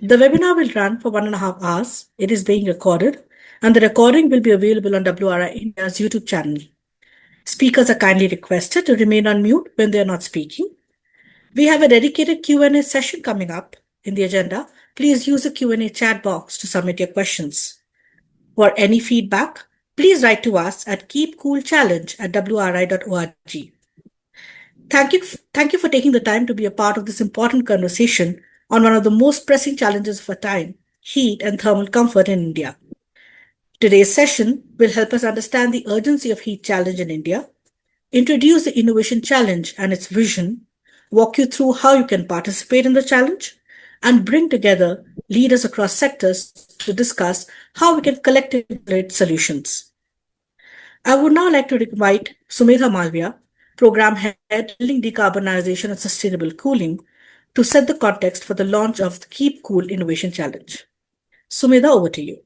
The webinar will run for 1.5 hours. It is being recorded, and the recording will be available on WRI India's YouTube channel. Speakers are kindly requested to remain on mute when they are not speaking. We have a dedicated Q&A session coming up in the agenda. Please use the Q&A chat box to submit your questions. For any feedback, please write to us at keepcoolchallenge@wri.org. Thank you for taking the time to be a part of this important conversation on one of the most pressing challenges of our time, heat and thermal comfort in India. Today's session will help us understand the urgency of heat challenge in India, introduce the innovation challenge and its vision, walk you through how you can participate in the challenge, and bring together leaders across sectors to discuss how we can collectively create solutions. I would now like to invite Sumedha Malviya, Program Head, Building Decarbonization and Sustainable Cooling, to set the context for the launch of the Keep Cool Innovation Challenge. Sumedha, over to you.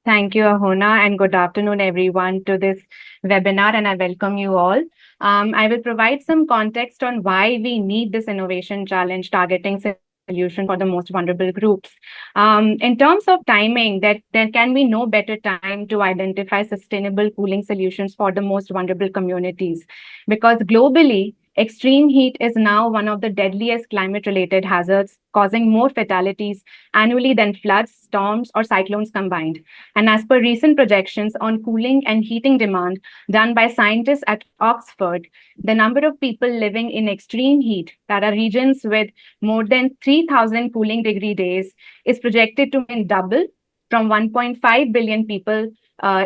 Thank you, Ahona, and good afternoon, everyone, to this webinar, and I welcome you all. I will provide some context on why we need this innovation challenge targeting solution for the most vulnerable groups. In terms of timing, there can be no better time to identify sustainable cooling solutions for the most vulnerable communities, because globally, extreme heat is now one of the deadliest climate-related hazards, causing more fatalities annually than floods, storms, or cyclones combined. And as per recent projections on cooling and heating demand done by scientists at Oxford, the number of people living in extreme heat, that are regions with more than 3,000 cooling degree days, is projected to double from 1.5 billion people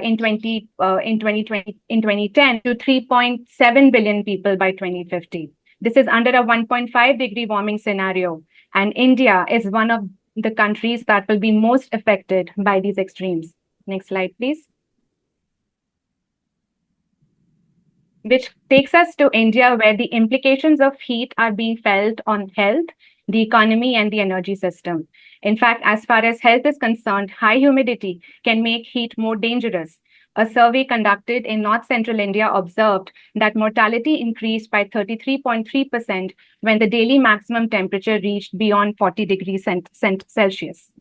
in 2010 to 3.7 billion people by 2050. This is under a 1.5 degree warming scenario, and India is one of the countries that will be most affected by these extremes. Next slide, please. Which takes us to India, where the implications of heat are being felt on health, the economy, and the energy system. In fact, as far as health is concerned, high humidity can make heat more dangerous. A survey conducted in North Central India observed that mortality increased by 33.3% when the daily maximum temperature reached beyond 40 degrees Celsius.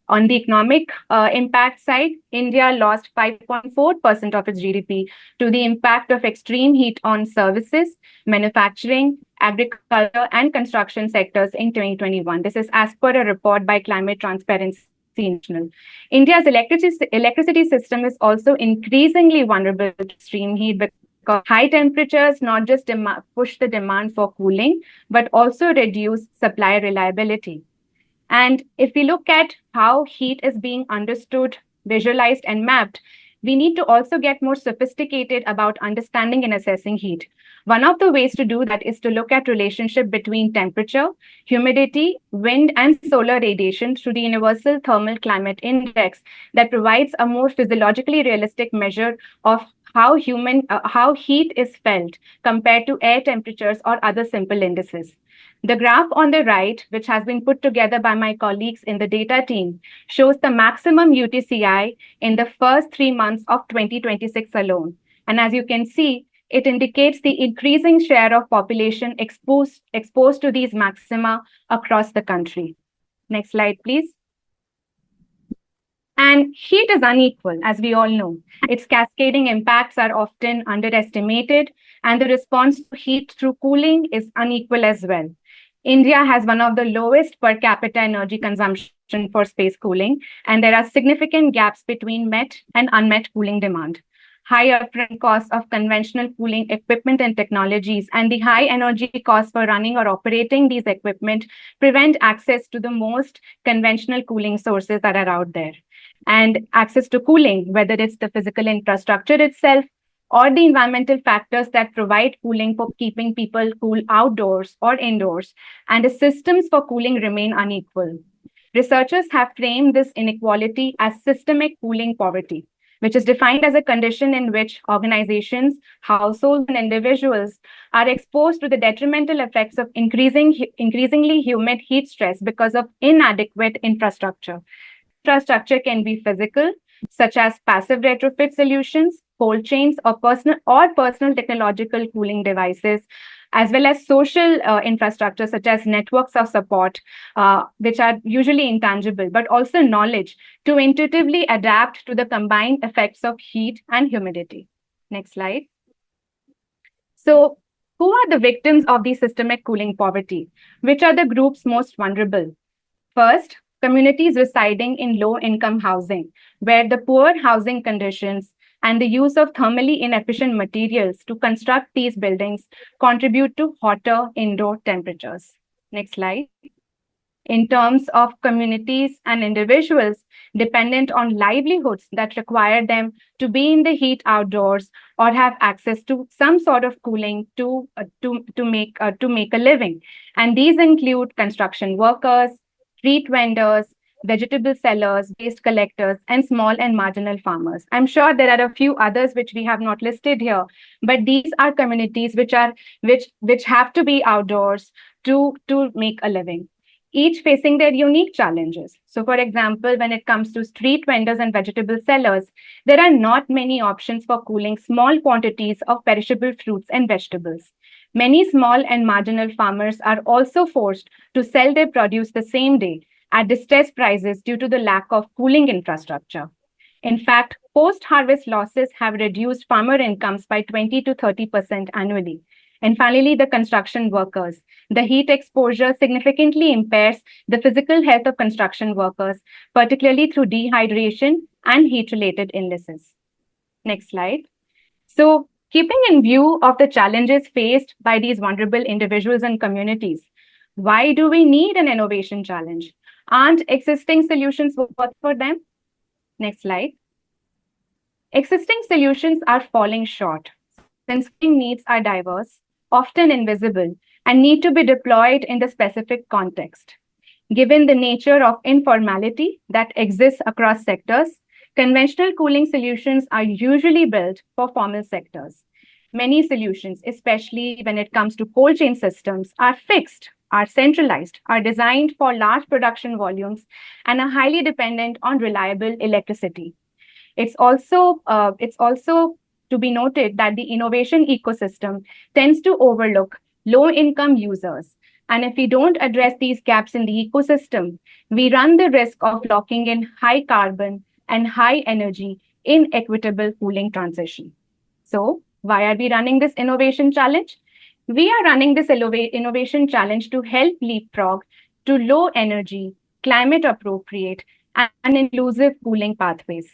On the economic impact side, India lost 5.4% of its GDP to the impact of extreme heat on services, manufacturing, agriculture, and construction sectors in 2021. This is as per a report by Climate Transparency International. India's electricity system is also increasingly vulnerable to extreme heat because high temperatures not just push the demand for cooling, but also reduce supply reliability. And if we look at how heat is being understood, visualized, and mapped, we need to also get more sophisticated about understanding and assessing heat. One of the ways to do that is to look at relationship between temperature, humidity, wind, and solar radiation through the Universal Thermal Climate Index that provides a more physiologically realistic measure of how heat is felt compared to air temperatures or other simple indices. The graph on the right, which has been put together by my colleagues in the data team, shows the maximum UTCI in the first 3 months of 2026 alone. And as you can see, it indicates the increasing share of population exposed to these maxima across the country. Next slide, please. And heat is unequal, as we all know. Its cascading impacts are often underestimated, and the response to heat through cooling is unequal as well. India has one of the lowest per capita energy consumption for space cooling, and there are significant gaps between met and unmet cooling demand. High upfront costs of conventional cooling equipment and technologies and the high energy costs for running or operating these equipment prevent access to the most conventional cooling sources that are out there. And access to cooling, whether it's the physical infrastructure itself or the environmental factors that provide cooling for keeping people cool outdoors or indoors, and the systems for cooling remain unequal. Researchers have framed this inequality as systemic cooling poverty, which is defined as a condition in which organizations, households, and individuals are exposed to the detrimental effects of increasingly humid heat stress because of inadequate infrastructure. Infrastructure can be physical, such as passive retrofit solutions, cold chains, or personal technological cooling devices, as well as social infrastructure such as networks of support, which are usually intangible, but also knowledge to intuitively adapt to the combined effects of heat and humidity. Next slide. So, who are the victims of the systemic cooling poverty? Which are the groups most vulnerable? First, communities residing in low-income housing, where the poor housing conditions and the use of thermally inefficient materials to construct these buildings contribute to hotter indoor temperatures. Next slide. In terms of communities and individuals dependent on livelihoods that require them to be in the heat outdoors or have access to some sort of cooling to make a living, and these include construction workers, street vendors, vegetable sellers, waste collectors, and small and marginal farmers. I'm sure there are a few others which we have not listed here, but these are communities which have to be outdoors to make a living, each facing their unique challenges. So, for example, when it comes to street vendors and vegetable sellers, there are not many options for cooling small quantities of perishable fruits and vegetables. Many small and marginal farmers are also forced to sell their produce the same day at distressed prices due to the lack of cooling infrastructure. In fact, post-harvest losses have reduced farmer incomes by 20 to 30% annually. And finally, the construction workers. The heat exposure significantly impairs the physical health of construction workers, particularly through dehydration and heat-related illnesses. Next slide. So, keeping in view of the challenges faced by these vulnerable individuals and communities, why do we need an innovation challenge? Aren't existing solutions worth for them? Next slide. Existing solutions are falling short since needs are diverse, often invisible, and need to be deployed in the specific context. Given the nature of informality that exists across sectors, conventional cooling solutions are usually built for formal sectors. Many solutions, especially when it comes to cold chain systems, are fixed, are centralized, are designed for large production volumes, and are highly dependent on reliable electricity. It's also to be noted that the innovation ecosystem tends to overlook low-income users. And if we don't address these gaps in the ecosystem, we run the risk of locking in high carbon and high energy inequitable cooling transition. So, why are we running this innovation challenge? We are running this innovation challenge to help leapfrog to low energy, climate appropriate, and inclusive cooling pathways,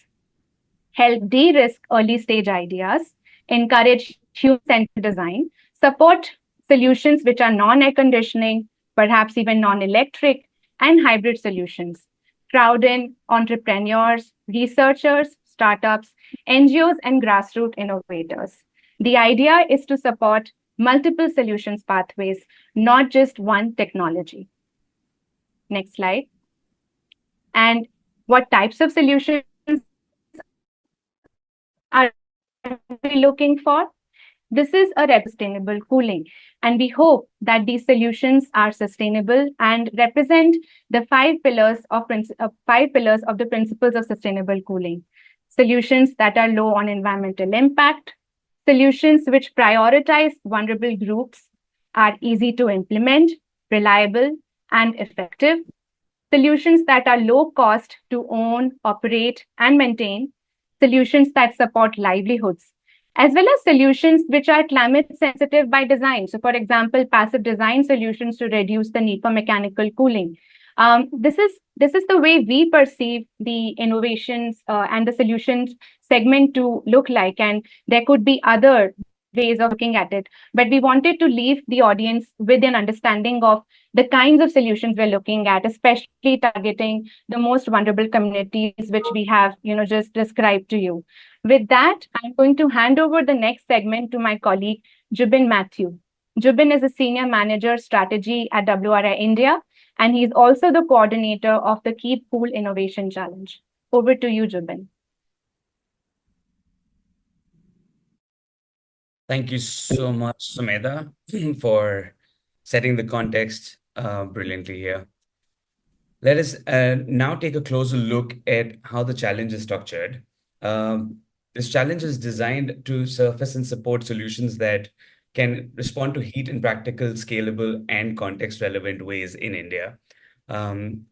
help de-risk early stage ideas, encourage human-centered design, support solutions which are non-air conditioning, perhaps even non-electric, and hybrid solutions, crowd in entrepreneurs, researchers, startups, NGOs, and grassroots innovators. The idea is to support multiple solutions pathways, not just one technology. Next slide. And what types of solutions are we looking for? This is a sustainable cooling, and we hope that these solutions are sustainable and represent the five pillars of the principles of sustainable cooling. Solutions that are low on environmental impact, solutions which prioritize vulnerable groups, are easy to implement, reliable, and effective, solutions that are low cost to own, operate, and maintain, solutions that support livelihoods, as well as solutions which are climate sensitive by design. So, for example, passive design solutions to reduce the need for mechanical cooling. This is the way we perceive the innovations and the solutions segment to look like, and there could be other ways of looking at it. But we wanted to leave the audience with an understanding of the kinds of solutions we're looking at, especially targeting the most vulnerable communities, which we have, just described to you. With that, I'm going to hand over the next segment to my colleague, Jubin Matthew. Jubin is a senior manager strategy at WRI India, and he's also the coordinator of the Keep Cool Innovation Challenge. Over to you, Jubin. Thank you so much, Sumedha, for setting the context brilliantly here. Let us now take a closer look at how the challenge is structured. This challenge is designed to surface and support solutions that can respond to heat in practical, scalable, and context-relevant ways in India. Um,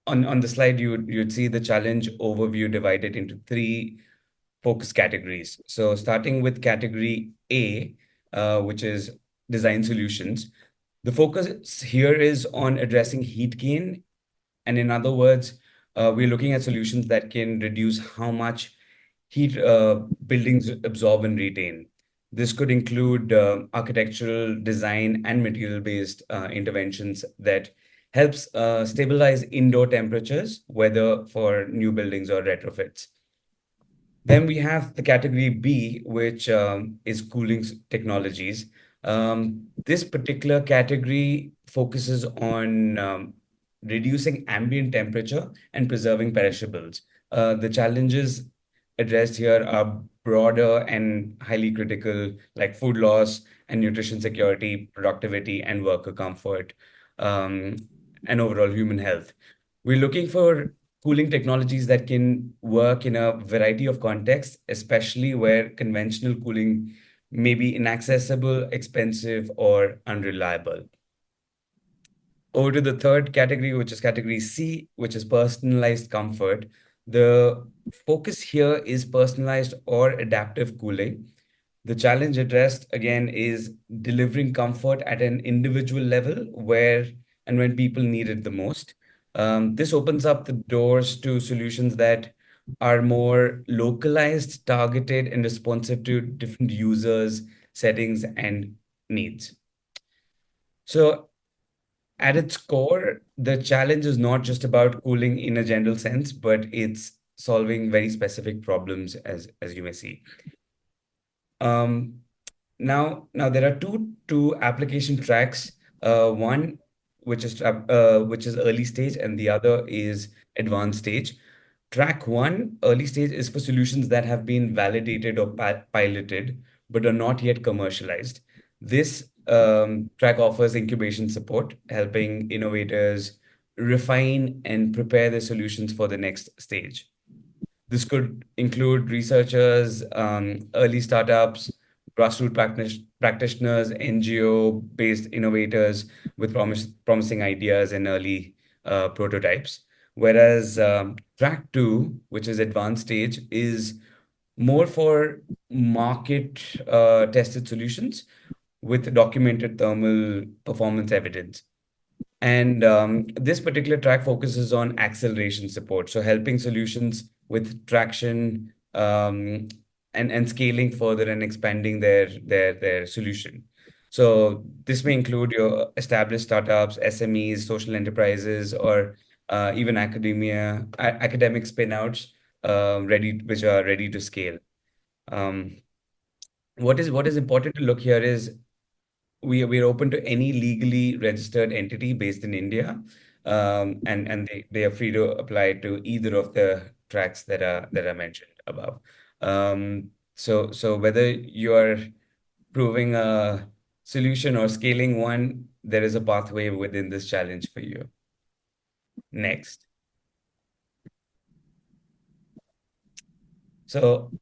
on the slide, you'd see the challenge overview divided into three focus categories. So starting with category A, which is design solutions, the focus here is on addressing heat gain, and in other words, we're looking at solutions that can reduce how much heat buildings absorb and retain. This could include architectural design and material-based interventions that helps stabilize indoor temperatures, whether for new buildings or retrofits. Then we have the category B, which is cooling technologies. This particular category focuses on reducing ambient temperature and preserving perishables. The challenges addressed here are broader and highly critical, like food loss and nutrition security, productivity, and worker comfort, um, and overall human health. We're looking for cooling technologies that can work in a variety of contexts, especially where conventional cooling may be inaccessible, expensive, or unreliable. Over to the third category, which is category C, which is personalized comfort. The focus here is personalized or adaptive cooling. The challenge addressed again is delivering comfort at an individual level where and when people need it the most. This opens up the doors to solutions that are more localized, targeted, and responsive to different users, settings, and needs. So, at its core, the challenge is not just about cooling in a general sense, but it's solving very specific problems, as you may see. Um, now there are two application tracks. One which is early stage, and the other is advanced stage. Track one, early stage, is for solutions that have been validated or piloted but are not yet commercialized. This track offers incubation support, helping innovators refine and prepare their solutions for the next stage. This could include researchers, early startups, practitioners, NGO-based innovators with promising ideas and early prototypes. Whereas track two, which is advanced stage, is more for market tested solutions with documented thermal performance evidence. And this particular track focuses on acceleration support, so helping solutions with traction, and scaling further and expanding their solution. So this may include your established startups, SMEs, social enterprises, or even academic spinouts, which are ready to scale. Um, what is important to look here is we're open to any legally registered entity based in India, and they are free to apply to either of the tracks that are mentioned above. So whether you are proving a solution or scaling one, there is a pathway within this challenge for you. Next. So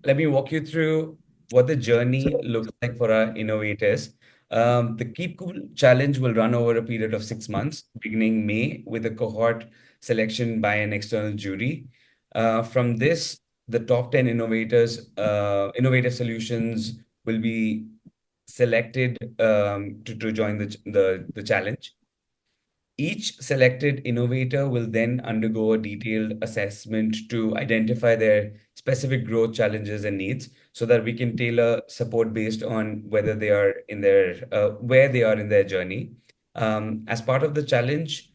let me walk you through what the journey looks like for our innovators. The Keep Cool Challenge will run over a period of 6 months, beginning May, with a cohort selection by an external jury. From this, the top 10 innovative solutions will be selected to join the challenge. Each selected innovator will then undergo a detailed assessment to identify their specific growth challenges and needs so that we can tailor support based on whether they are in where they are in their journey. As part of the challenge,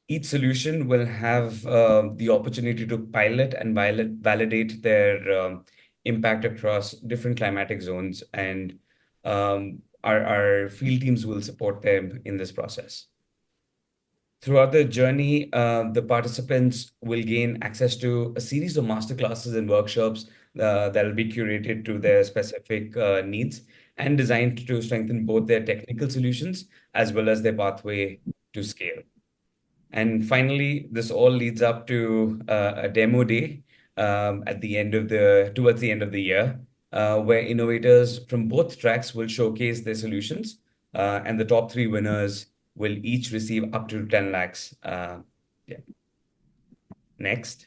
each solution will have the opportunity to pilot and validate their impact across different climatic zones, and our field teams will support them in this process. Throughout the journey, the participants will gain access to a series of masterclasses and workshops that will be curated to their specific needs and designed to strengthen both their technical solutions as well as their pathway to scale. And finally, this all leads up to a demo day towards the end of the year. where innovators from both tracks will showcase their solutions, and the top three winners will each receive up to 10 lakhs. Yeah. Next.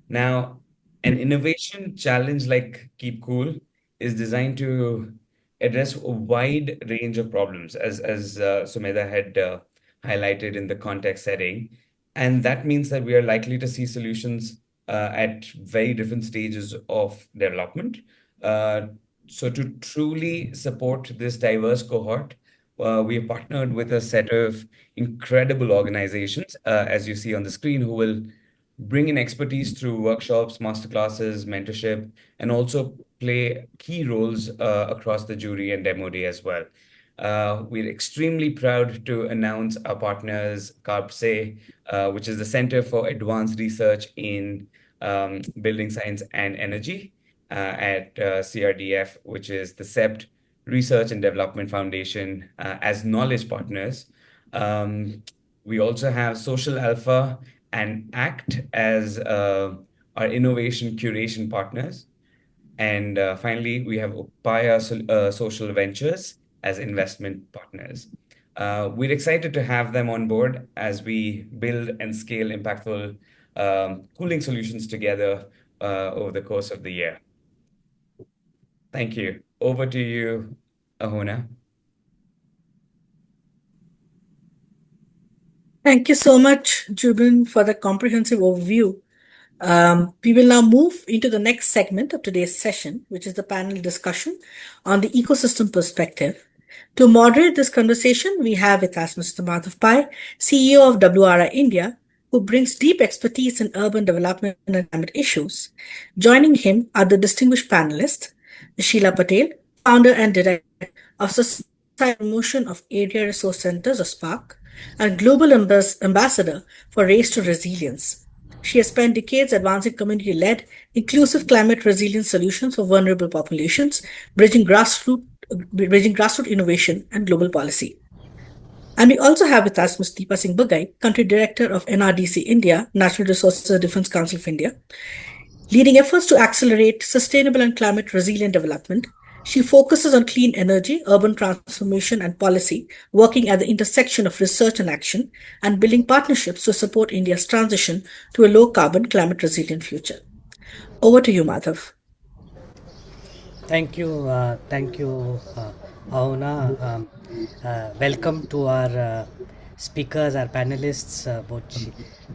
Now, an innovation challenge like Keep Cool is designed to address a wide range of problems, as Sumedha had highlighted in the context setting. And that means that we are likely to see solutions at very different stages of development. Uh, so, to truly support this diverse cohort, we have partnered with a set of incredible organizations, as you see on the screen, who will bring in expertise through workshops, masterclasses, mentorship, and also play key roles across the jury and demo day as well. We're extremely proud to announce our partners, CARBSE, which is the Center for Advanced Research in Building Science and Energy, at CRDF, which is the CEPT Research and Development Foundation, as knowledge partners. Um, we also have Social Alpha and ACT as our innovation curation partners. And finally, we have Upaya Social Ventures as investment partners. We're excited to have them on board as we build and scale impactful cooling solutions together over the course of the year. Thank you. Over to you, Ahona. Thank you so much, Jubin, for the comprehensive overview. We will now move into the next segment of today's session, which is the panel discussion on the ecosystem perspective. To moderate this conversation, we have with us Mr. Madhav Pai, CEO of WRI India, who brings deep expertise in urban development and climate issues. Joining him are the distinguished panelists, Sheila Patel, founder and director of Society Promotion of Area Resource Centers, or SPARC, and Global Ambassador for Race to Resilience. She has spent decades advancing community led, inclusive climate resilience solutions for vulnerable populations, bridging grassroots innovation and global policy. And we also have with us Ms. Deepa Singh Bagai, Country Director of NRDC India, Natural Resources and Defense Council of India, leading efforts to accelerate sustainable and climate resilient development. She focuses on clean energy, urban transformation, and policy, working at the intersection of research and action, and building partnerships to support India's transition to a low carbon, climate resilient future. Over to you, Madhav. Thank you, Auna. Welcome to our speakers, our panelists, both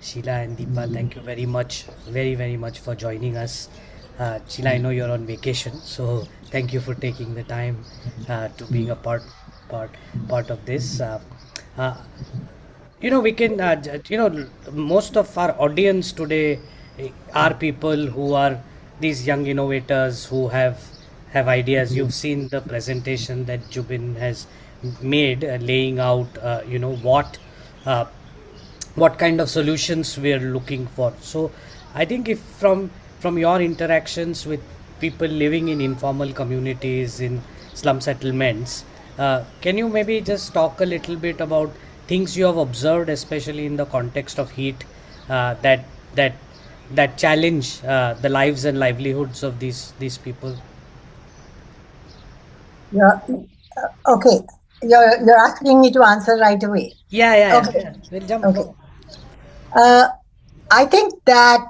Sheila and Deepa. Thank you very much for joining us. Sheila, I know you're on vacation, so thank you for taking the time to being a part of this. We can most of our audience today are people who are these young innovators who have ideas. You've seen the presentation that Jubin has made, laying out what kind of solutions we are looking for. So I think if from your interactions with people living in informal communities, in slum settlements, can you maybe just talk a little bit about things you have observed, especially in the context of heat, that challenge the lives and livelihoods of these people? Yeah. Okay. You're asking me to answer right away. Yeah. Okay. Yeah. We'll jump. Okay. I think that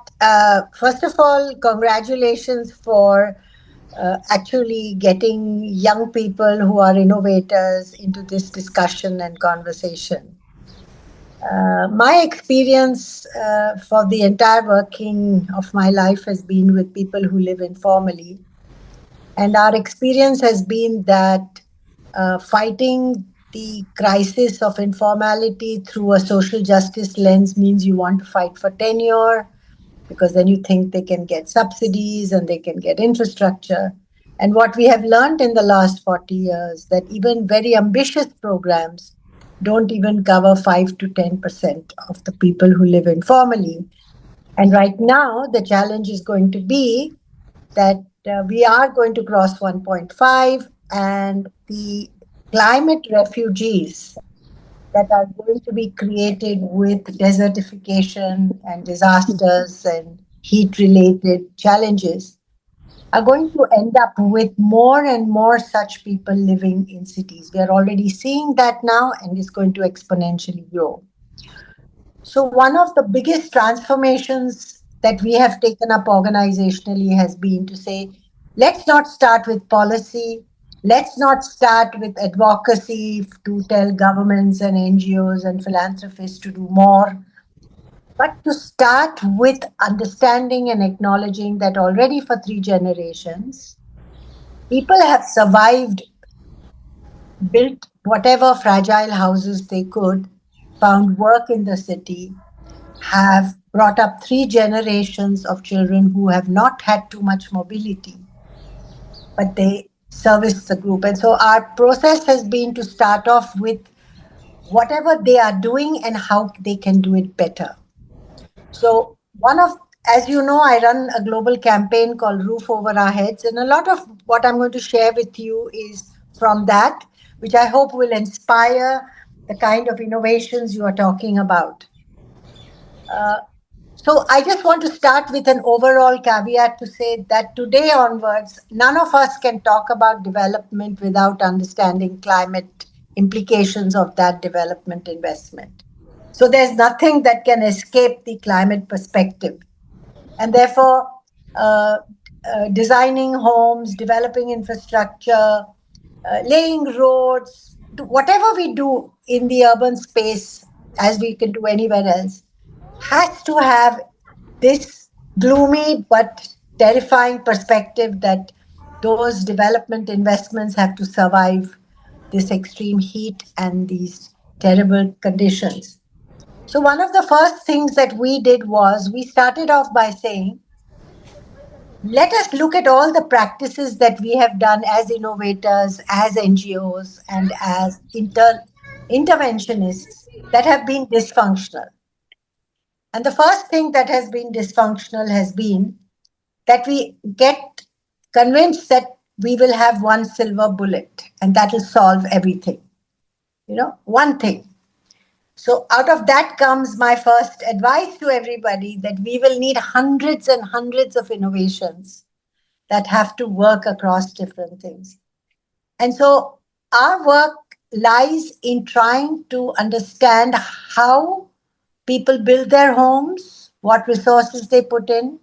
first of all, congratulations for actually getting young people who are innovators into this discussion and conversation. My experience for the entire working of my life has been with people who live informally. And our experience has been that fighting the crisis of informality through a social justice lens means you want to fight for tenure, because then you think they can get subsidies and they can get infrastructure. And what we have learned in the last 40 years, that even very ambitious programs don't even cover 5 to 10% of the people who live informally. And right now, the challenge is going to be that we are going to cross 1.5, and the climate refugees that are going to be created with desertification and disasters and heat-related challenges are going to end up with more and more such people living in cities. We are already seeing that now, and it's going to exponentially grow. So, one of the biggest transformations that we have taken up organizationally has been to say, let's not start with policy, let's not start with advocacy to tell governments and NGOs and philanthropists to do more, but to start with understanding and acknowledging that already for 3 generations, people have survived, built whatever fragile houses they could, found work in the city, have brought up 3 generations of children who have not had too much mobility, but they service the group. And so our process has been to start off with whatever they are doing and how they can do it better. So as you know, I run a global campaign called Roof Over Our Heads, and a lot of what I'm going to share with you is from that, which I hope will inspire the kind of innovations you are talking about. So I just want to start with an overall caveat to say that today onwards, none of us can talk about development without understanding climate implications of that development investment. So there's nothing that can escape the climate perspective. And therefore, uh, designing homes, developing infrastructure, laying roads, whatever we do in the urban space, as we can do anywhere else, has to have this gloomy but terrifying perspective that those development investments have to survive this extreme heat and these terrible conditions. So, one of the first things that we did was we started off by saying, let us look at all the practices that we have done as innovators, as NGOs, and as interventionists that have been dysfunctional. And the first thing that has been dysfunctional has been that we get convinced that we will have one silver bullet and that will solve everything. One thing. So, out of that comes my first advice to everybody that we will need hundreds and hundreds of innovations that have to work across different things. And so, our work lies in trying to understand how people build their homes, what resources they put in,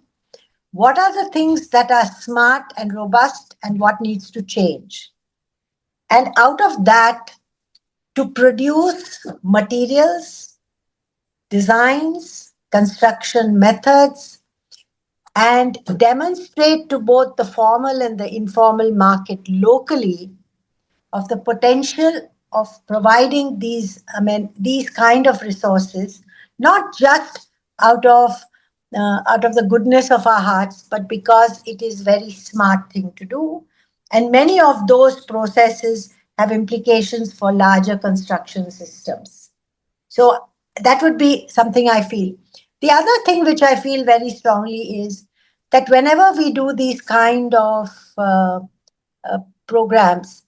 what are the things that are smart and robust, and what needs to change. And out of that, to produce materials, designs, construction methods, and demonstrate to both the formal and the informal market locally of the potential of providing these kind of resources, not just out of the goodness of our hearts, but because it is very smart thing to do. And many of those processes have implications for larger construction systems. So that would be something I feel. The other thing which I feel very strongly is that whenever we do these kind of programs,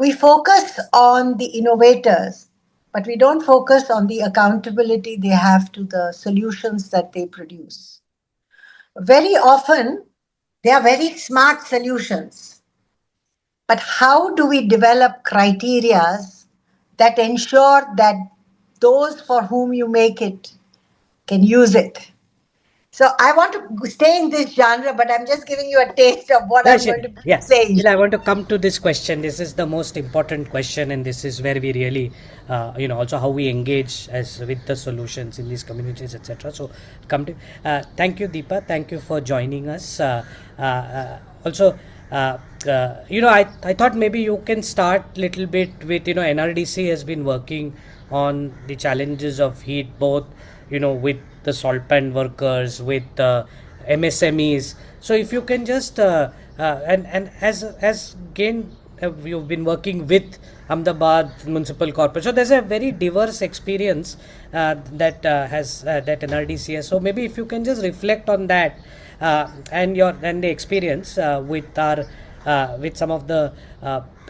we focus on the innovators, but we don't focus on the accountability they have to the solutions that they produce. Very often, they are very smart solutions. But how do we develop criteria that ensure that those for whom you make it can use it? So I want to stay in this genre, but I'm just giving you a taste of what I'm going to be saying. Sheila, I want to come to this question. This is the most important question, and this is where we really, also how we engage as with the solutions in these communities, etc. So, come to. Thank you, Deepa. Thank you for joining us. Also, I thought maybe you can start little bit with, NRDC has been working on the challenges of heat, both, with the salt pan workers, with MSMEs. So if you can just and as again you've been working with Ahmedabad Municipal Corporation, so there's a very diverse experience that NRDC has. So maybe if you can just reflect on that and the experience with some of the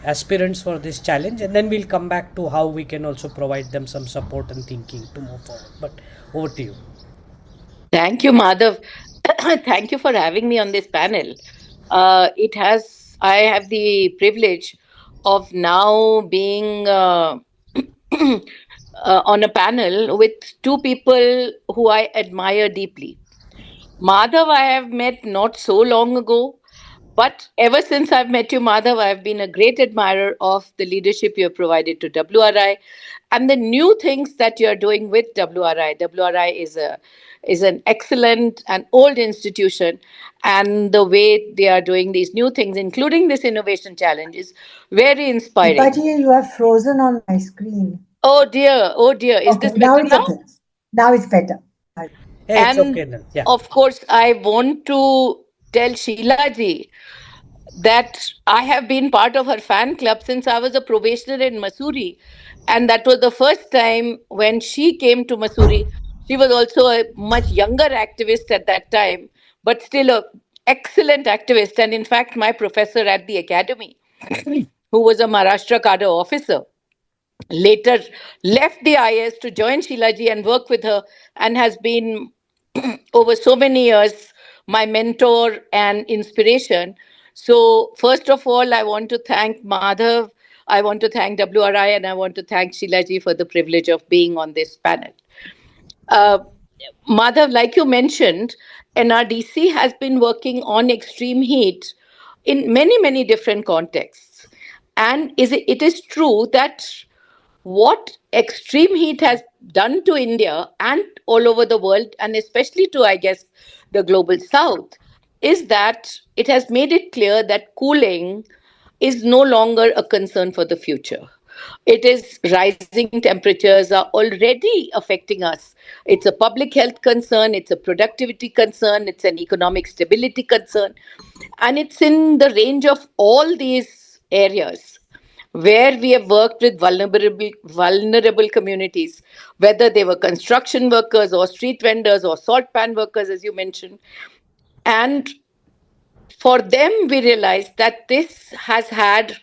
aspirants for this challenge, and then we'll come back to how we can also provide them some support and thinking to move forward. But over to you. Thank you, Madhav. Thank you for having me on this panel. I have the privilege of now being on a panel with two people who I admire deeply. Madhav, I have met not so long ago, but ever since I've met you, Madhav, I've been a great admirer of the leadership you have provided to WRI and the new things that you're doing with WRI. WRI is an excellent and old institution, and the way they are doing these new things, including this innovation challenge, is very inspiring. Dipaji, you are frozen on my screen. Oh dear, is Okay, this now better it's now? okay. Now it's better. Hey, it's And okay now. Yeah. of course, I want to tell Sheila ji that I have been part of her fan club since I was a probationer in Missouri. And that was the first time when she came to Missouri. She was also a much younger activist at that time, but still a excellent activist. And in fact, my professor at the academy, who was a Maharashtra cadre officer, later left the IS to join Shilaji and work with her, and has been over so many years my mentor and inspiration. So, first of all, I want to thank Madhav, I want to thank WRI, and I want to thank Shilaji for the privilege of being on this panel. Uh, Madhav, like you mentioned, NRDC has been working on extreme heat in many, many different contexts. And it is true that what extreme heat has done to India and all over the world, and especially to, I guess, the global south, is that it has made it clear that cooling is no longer a concern for the future. It is rising temperatures are already affecting us. It's a public health concern, it's a productivity concern, it's an economic stability concern, and it's in the range of all these areas where we have worked with vulnerable communities, whether they were construction workers or street vendors or salt pan workers, as you mentioned. And for them, we realized that this has had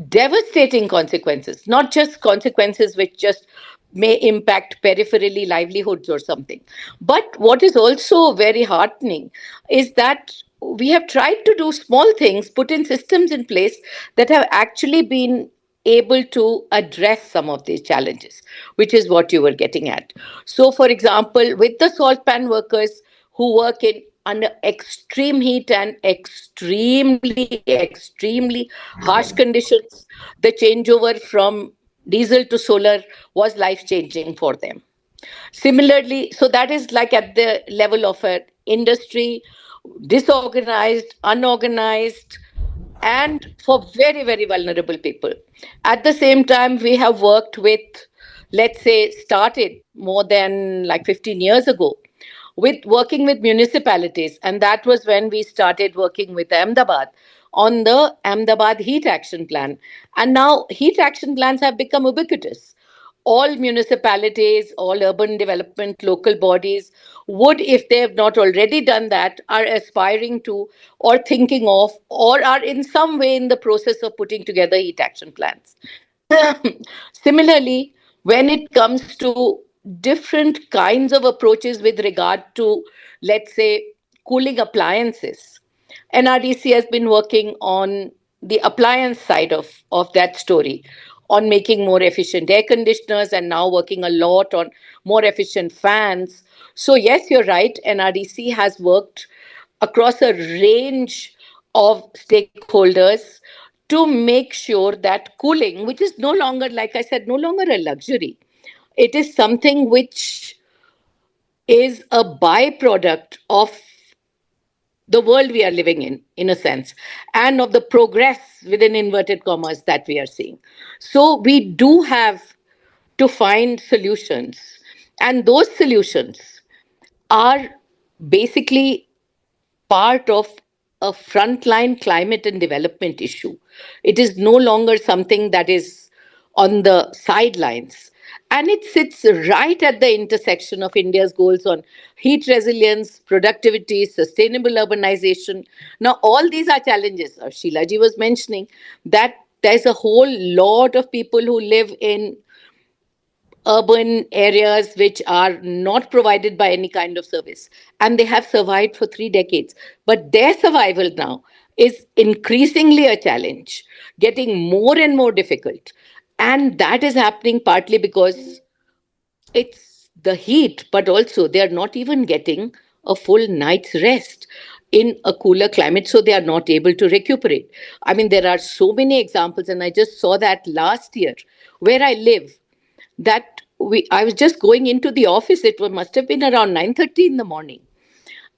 devastating consequences, not just consequences which just may impact peripherally livelihoods or something. But what is also very heartening is that we have tried to do small things, put in systems in place that have actually been able to address some of these challenges, which is what you were getting at. So, for example, with the salt pan workers who work in under extreme heat and extremely harsh conditions, the changeover from diesel to solar was life changing for them. Similarly, so that is like at the level of an industry, disorganized, unorganized, and for very, very vulnerable people. At the same time, we have worked with, let's say, started more than like 15 years ago with working with municipalities. And that was when we started working with Ahmedabad on the Ahmedabad Heat Action Plan. And now heat action plans have become ubiquitous. All municipalities, all urban development, local bodies would, if they have not already done that, are aspiring to or thinking of or are in some way in the process of putting together heat action plans. Similarly, when it comes to different kinds of approaches with regard to, let's say, cooling appliances, NRDC has been working on the appliance side of that story, on making more efficient air conditioners, and now working a lot on more efficient fans. So, yes, you're right, NRDC has worked across a range of stakeholders to make sure that cooling, which is no longer, like I said, no longer a luxury, it is something which is a byproduct of the world we are living in a sense, and of the progress within inverted commas that we are seeing. So we do have to find solutions, and those solutions are basically part of a frontline climate and development issue. It is no longer something that is on the sidelines. And it sits right at the intersection of India's goals on heat resilience, productivity, sustainable urbanization. Now, all these are challenges. Sheilaji was mentioning that there's a whole lot of people who live in urban areas which are not provided by any kind of service, and they have survived for 3 decades. But their survival now is increasingly a challenge, getting more and more difficult. And that is happening partly because it's the heat, but also they are not even getting a full night's rest in a cooler climate, so they are not able to recuperate. I mean, there are so many examples, and I just saw that last year where I live, that I was just going into the office. Must have been around 9:30 in the morning,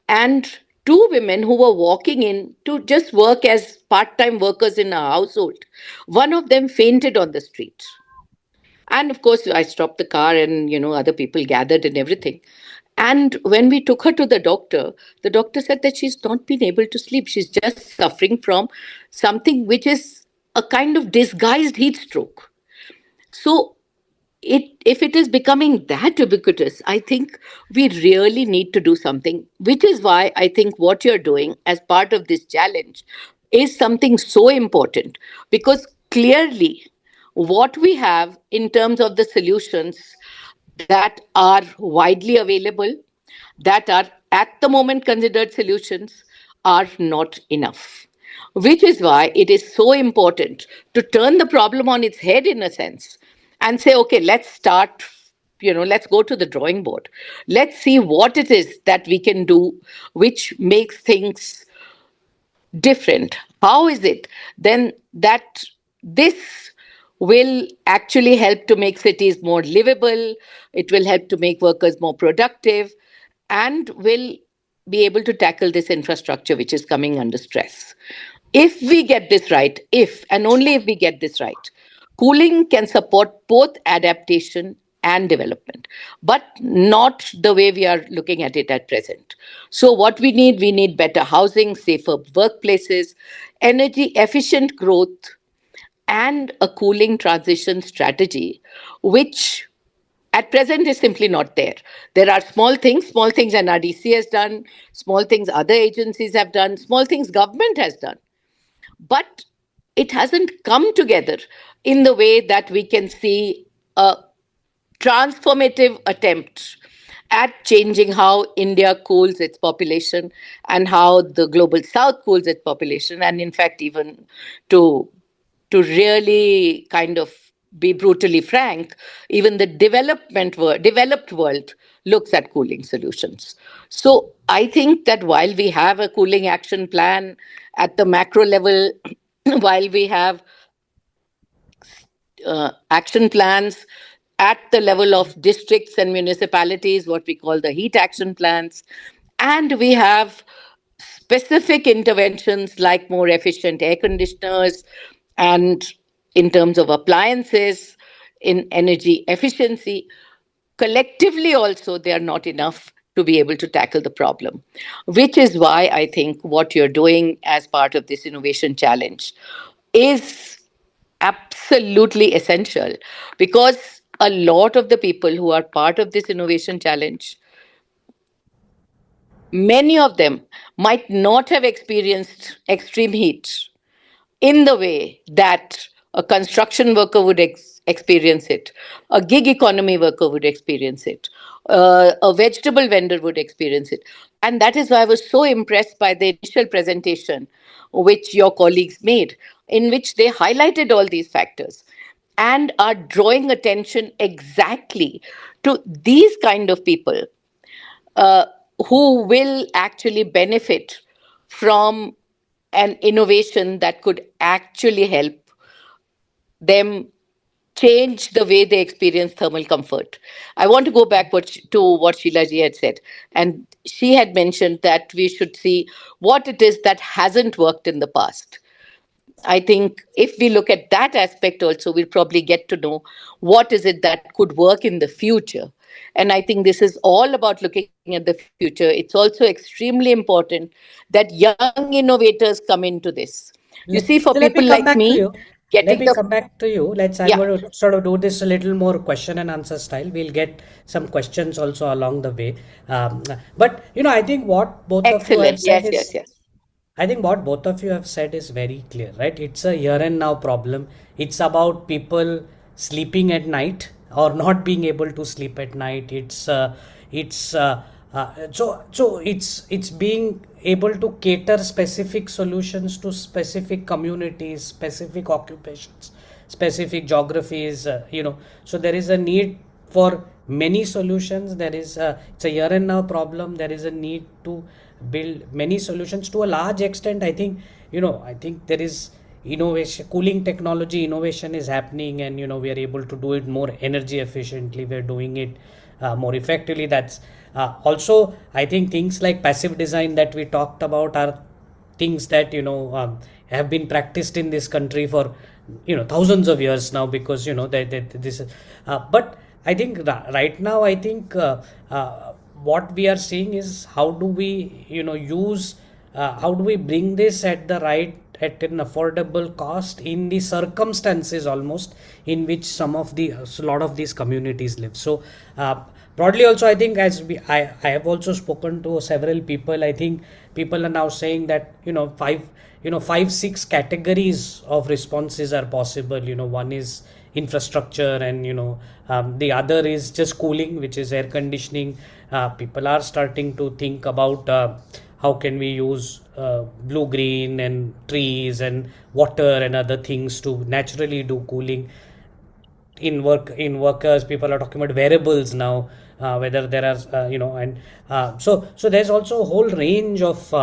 and two women who were walking in to just work as part-time workers in a household, one of them fainted on the street. And of course, I stopped the car, and other people gathered and everything. And when we took her to the doctor said that she's not been able to sleep. She's just suffering from something which is a kind of disguised heat stroke. So if it is becoming that ubiquitous, I think we really need to do something, which is why I think what you're doing as part of this challenge is something so important, because clearly what we have in terms of the solutions that are widely available, that are at the moment considered solutions, are not enough. Which is why it is so important to turn the problem on its head, in a sense, and say, okay, let's start, let's go to the drawing board. Let's see what it is that we can do which makes things different. How is it then that this will actually help to make cities more livable? It will help to make workers more productive, and will be able to tackle this infrastructure which is coming under stress. If we get this right, if and only if we get this right, cooling can support both adaptation and development, but not the way we are looking at it at present. So, what we need better housing, safer workplaces, energy efficient growth, and a cooling transition strategy, which at present is simply not there. There are small things NRDC has done, small things other agencies have done, small things government has done, but it hasn't come together in the way that we can see a transformative attempt at changing how India cools its population and how the global south cools its population, and in fact, even to really kind of be brutally frank, even the developed world looks at cooling solutions. So I think that while we have a cooling action plan at the macro level, while we have action plans at the level of districts and municipalities, what we call the heat action plans, and we have specific interventions like more efficient air conditioners, and in terms of appliances, in energy efficiency. Collectively, also, they are not enough to be able to tackle the problem, which is why I think what you're doing as part of this innovation challenge is absolutely essential, because a lot of the people who are part of this innovation challenge, many of them might not have experienced extreme heat in the way that a construction worker would experience it, a gig economy worker would experience it, a vegetable vendor would experience it. And that is why I was so impressed by the initial presentation which your colleagues made, in which they highlighted all these factors and are drawing attention exactly to these kind of people, uh, who will actually benefit from an innovation that could actually help them change the way they experience thermal comfort. I want to go back to what Sheila ji had said. And she had mentioned that we should see what it is that hasn't worked in the past. I think if we look at that aspect also, we'll probably get to know what is it that could work in the future. And I think this is all about looking at the future. It's also extremely important that young innovators come into this. You see, for So people let me like come back me, to you. getting Let me the come back to you. I'm yeah, going to sort of do this a little more question and answer style. We'll get some questions also along the way. But I think what both of you have excellent. said Yes, yes, is, yes. I think what both of you have said is very clear, right? It's a here and now problem. It's about people sleeping at night, or not being able to sleep at night. It's so it's being able to cater specific solutions to specific communities, specific occupations, specific geographies, so there is a need for many solutions. It's a here and now problem. There is a need to build many solutions. To a large extent, I think there is innovation, cooling technology innovation is happening, and we are able to do it more energy efficiently. We're doing it more effectively. That's also, I think, things like passive design that we talked about are things that have been practiced in this country for thousands of years now, because that this but I think right now, I think what we are seeing is how do we use how do we bring this at an affordable cost in the circumstances almost in which a lot of these communities live. So broadly also, I think, I have also spoken to several people. I think people are now saying that five six categories of responses are possible. One is infrastructure, and the other is just cooling, which is air conditioning. People are starting to think about how can we use blue green and trees and water and other things to naturally do cooling. In workers, people are talking about variables now, whether there are and so there's also a whole range of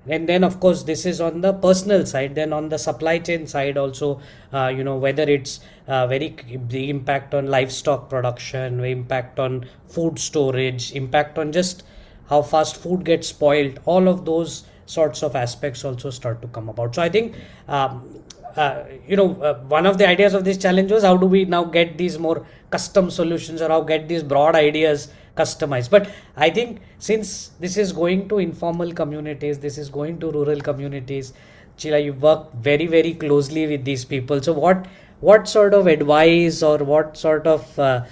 and then of course this is on the personal side. Then on the supply chain side also, whether it's the impact on livestock production, the impact on food storage, impact on just how fast food gets spoiled, all of those sorts of aspects also start to come about. So I think one of the ideas of this challenge was how do we now get these more custom solutions, or how get these broad ideas customized. But I think since this is going to informal communities, this is going to rural communities, Sheila, you work very, very closely with these people. So what sort of advice, or what sort of uh,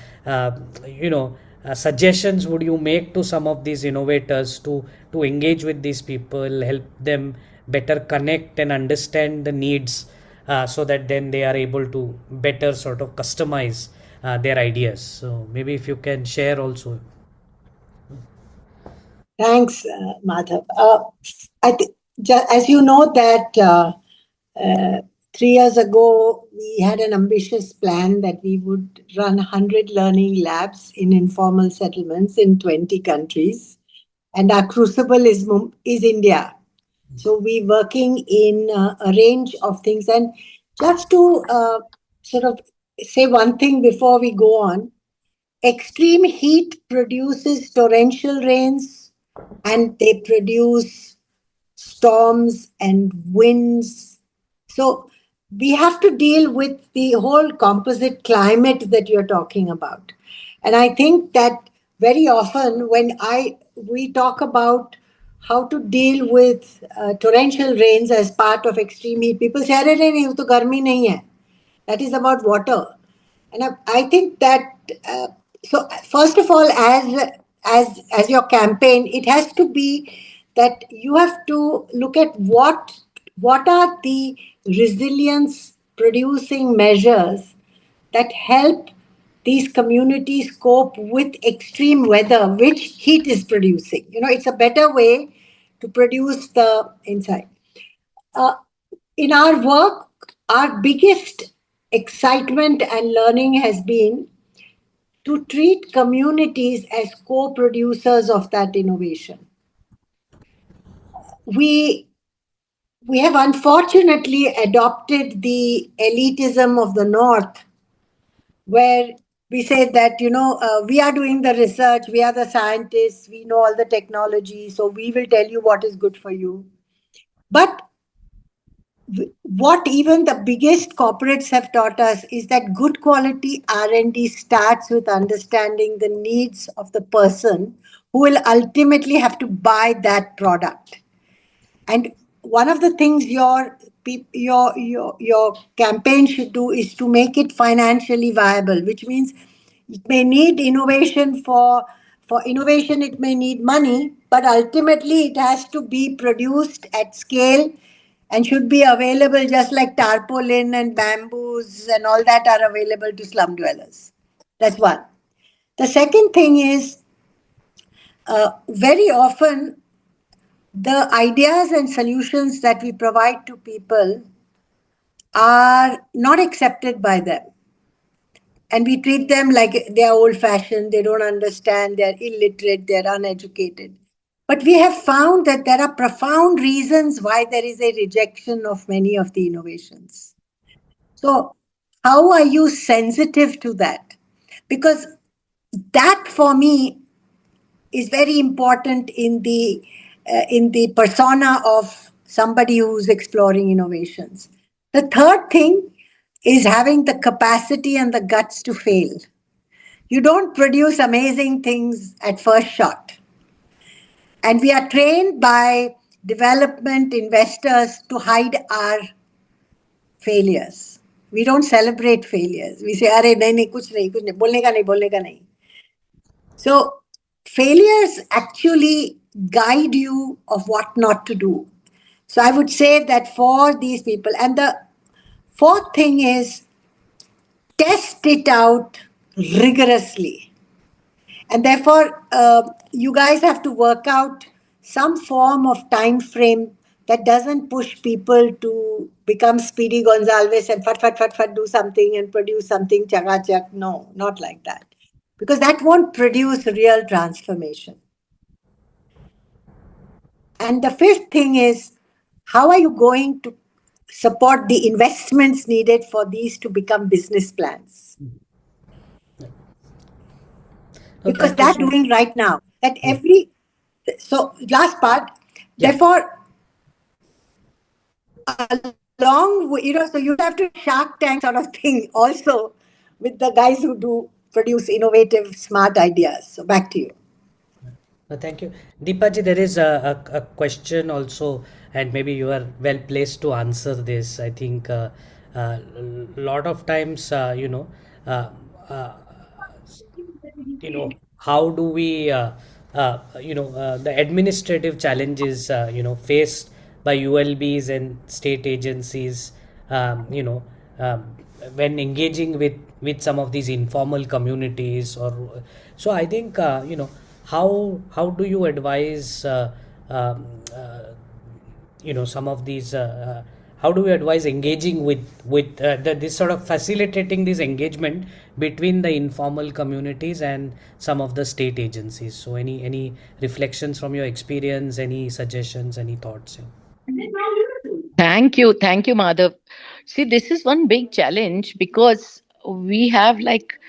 you know suggestions would you make to some of these innovators to engage with these people, help them better connect and understand the needs, so that then they are able to better sort of customize their ideas? So maybe if you can share also. Thanks, Madhav. As you know that 3 years ago, we had an ambitious plan that we would run 100 learning labs in informal settlements in 20 countries. And our crucible is India. So we're working in a range of things. And just to sort of say one thing before we go on, extreme heat produces torrential rains, and they produce storms and winds. So we have to deal with the whole composite climate that you're talking about. And I think that very often when we talk about how to deal with torrential rains as part of extreme heat, people say, "Arey, nahi, wo to garmi nahi hai." That is about water. And I think that so first of all, as your campaign, it has to be that you have to look at what are the resilience producing measures that help these communities cope with extreme weather, which heat is producing. It's a better way to produce the insight. Uh, in our work, our biggest excitement and learning has been to treat communities as co-producers of that innovation. We have unfortunately adopted the elitism of the North, where we say that we are doing the research, we are the scientists, we know all the technology, so we will tell you what is good for you. But what even the biggest corporates have taught us is that good quality R&D starts with understanding the needs of the person who will ultimately have to buy that product. And one of the things your campaign should do is to make it financially viable, which means it may need innovation. For innovation it may need money, but ultimately it has to be produced at scale and should be available just like tarpaulin and bamboos and all that are available to slum dwellers. That's one. The second thing is very often the ideas and solutions that we provide to people are not accepted by them. And we treat them like they are old fashioned, they don't understand, they're illiterate, they're uneducated. But we have found that there are profound reasons why there is a rejection of many of the innovations. So, how are you sensitive to that? Because that for me is very important in the persona of somebody who's exploring innovations. The third thing is having the capacity and the guts to fail. You don't produce amazing things at first shot. And we are trained by development investors to hide our failures. We don't celebrate failures. We say, "Arey, nahi, nahi, kuch nahi, bolne ka nahi." So failures actually guide you of what not to do. So I would say that for these people, and the fourth thing is test it out rigorously. And therefore, you guys have to work out some form of time frame that doesn't push people to become Speedy Gonzalez and fat, do something and produce something chak. No, not like that. Because that won't produce real transformation. And the fifth thing is, how are you going to support the investments needed for these to become business plans? No, Because thank you that's so. doing right now. That Yeah, every so last part. yeah. Therefore, along with, so you have to Shark Tank sort of thing also with the guys who do produce innovative, smart ideas. So back to you. Thank you. Deepaji, there is a question also, and maybe you are well placed to answer this. I think a lot of times, uh, uh, how do we the administrative challenges faced by ULBs and state agencies, um, when engaging with some of these informal communities, or so I think how do you advise um, uh, some of these how do we advise engaging with this sort of facilitating this engagement between the informal communities and some of the state agencies? So any reflections from your experience, any suggestions, any thoughts? Thank you, Madhav. See, this is one big challenge because we have like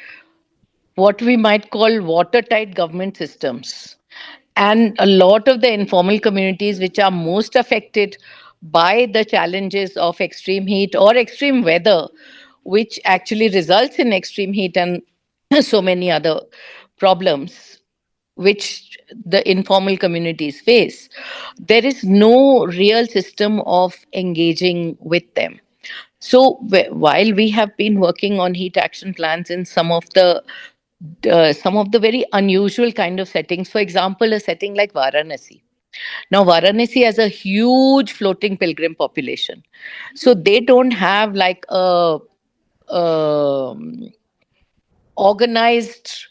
what we might call watertight government systems. And a lot of the informal communities, which are most affected by the challenges of extreme heat or extreme weather, which actually results in extreme heat and so many other problems which the informal communities face, there is no real system of engaging with them. So while we have been working on heat action plans in some of the very unusual kind of settings, for example, a setting like Varanasi. Now, Varanasi has a huge floating pilgrim population, so they don't have like a um, organized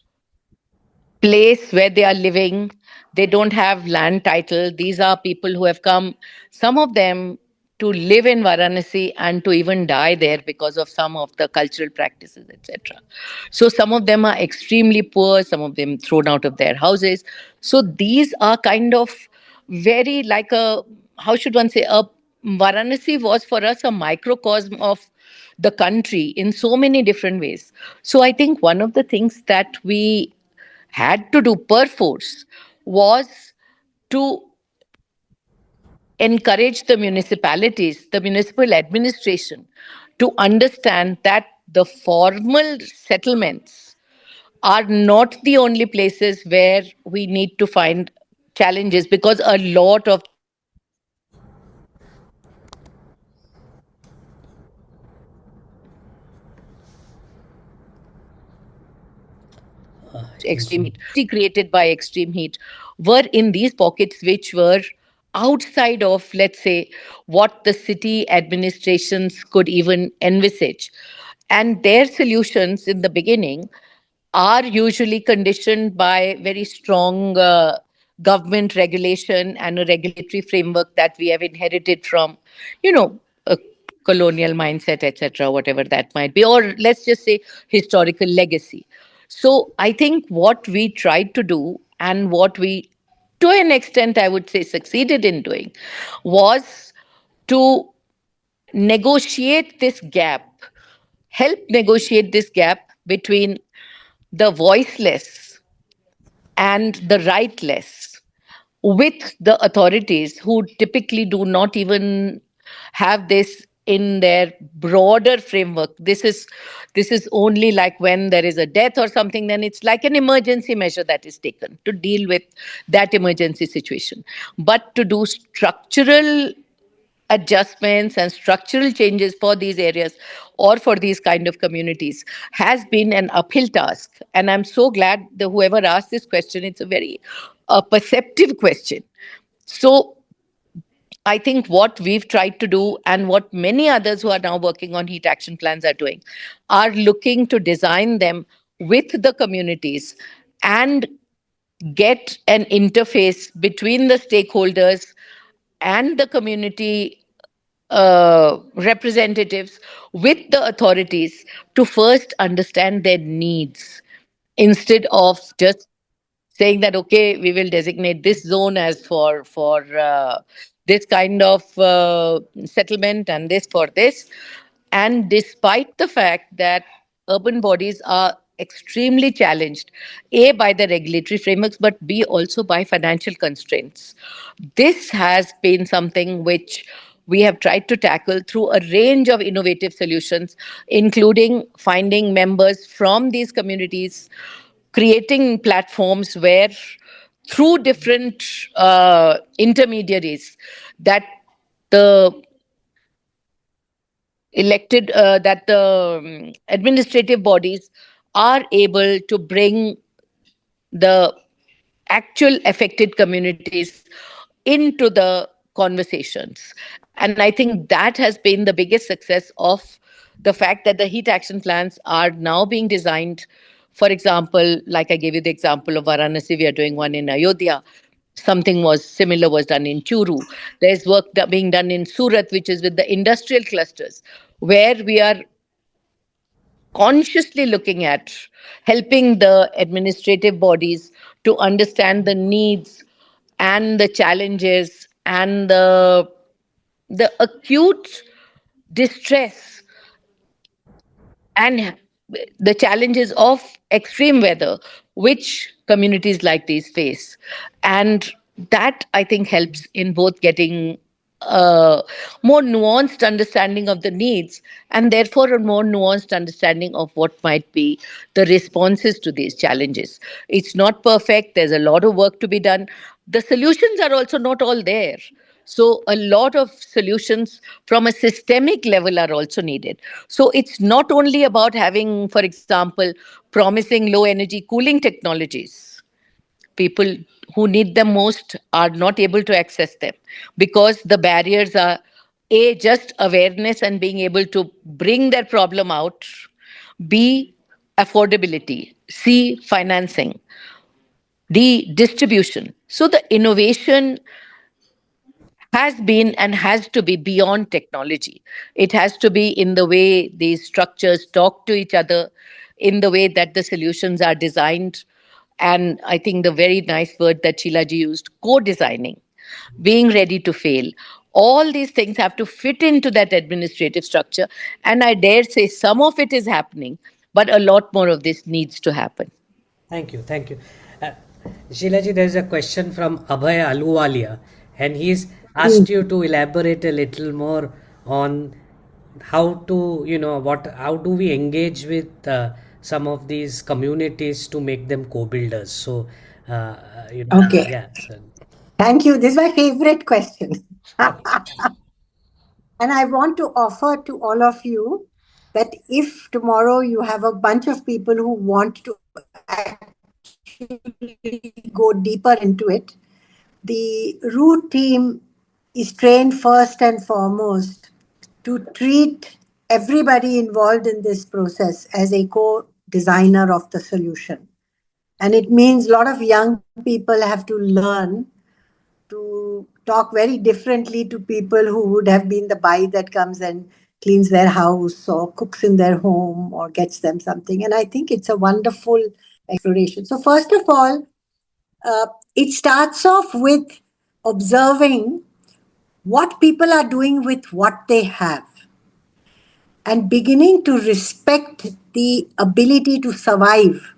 place where they are living. They don't have land title. These are people who have come, some of them, to live in Varanasi and to even die there because of some of the cultural practices, etc. So some of them are extremely poor, some of them thrown out of their houses. So these are kind of very like a, how should one say, a Varanasi was for us a microcosm of the country in so many different ways. So I think one of the things that we had to do perforce was to encourage the municipalities, the municipal administration, to understand that the formal settlements are not the only places where we need to find challenges, because a lot of I think extreme so. heat created by extreme heat were in these pockets which were outside of, let's say, what the city administrations could even envisage. And their solutions in the beginning are usually conditioned by very strong government regulation and a regulatory framework that we have inherited from, you know, a colonial mindset, etc., whatever that might be, or let's just say historical legacy. So I think what we tried to do and what we, to an extent, I would say, succeeded in doing was to negotiate this gap, help negotiate this gap between the voiceless and the rightless with the authorities who typically do not even have this in their broader framework. This is only like when there is a death or something, then it's like an emergency measure that is taken to deal with that emergency situation. But to do structural adjustments and structural changes for these areas or for these kind of communities has been an uphill task. And I'm so glad that whoever asked this question, it's a very perceptive question. So I think what we've tried to do and what many others who are now working on heat action plans are doing are looking to design them with the communities and get an interface between the stakeholders and the community representatives with the authorities to first understand their needs instead of just saying that okay, we will designate this zone as for this kind of settlement and this for this. And despite the fact that urban bodies are extremely challenged, a, by the regulatory frameworks, but b, also by financial constraints, this has been something which we have tried to tackle through a range of innovative solutions, including finding members from these communities, creating platforms where through different intermediaries that the that the administrative bodies are able to bring the actual affected communities into the conversations. And I think that has been the biggest success of the fact that the heat action plans are now being designed. For example, like I gave you the example of Varanasi, we are doing one in Ayodhya. Something was similar was done in Churu. There's work being done in Surat, which is with the industrial clusters, where we are consciously looking at helping the administrative bodies to understand the needs and the challenges and the acute distress and the challenges of extreme weather which communities like these face. And that, I think, helps in both getting a more nuanced understanding of the needs and therefore a more nuanced understanding of what might be the responses to these challenges. It's not perfect, there's a lot of work to be done. The solutions are also not all there. So, a lot of solutions from a systemic level are also needed. So, it's not only about having, for example, promising low energy cooling technologies. People who need them most are not able to access them because the barriers are A, just awareness and being able to bring their problem out, B, affordability, C, financing, D, distribution. So, the innovation has been and has to be beyond technology. It has to be in the way these structures talk to each other, in the way that the solutions are designed. And I think the very nice word that Sheilaji used, co-designing, being ready to fail. All these things have to fit into that administrative structure. And I dare say some of it is happening, but a lot more of this needs to happen. Thank you, thank you. Uh, Sheilaji, there's a question from Abhay Aluwalia, and he's asked you to elaborate a little more on how to, how do we engage with some of these communities to make them co-builders. So, Okay. yeah. So, Thank you. This is my favorite question. And I want to offer to all of you that if tomorrow you have a bunch of people who want to actually go deeper into it, the root team is trained first and foremost to treat everybody involved in this process as a designer of the solution. And it means a lot of young people have to learn to talk very differently to people who would have been the bai that comes and cleans their house or cooks in their home or gets them something. And I think it's a wonderful exploration. So, first of all, it starts off with observing what people are doing with what they have and beginning to respect the ability to survive,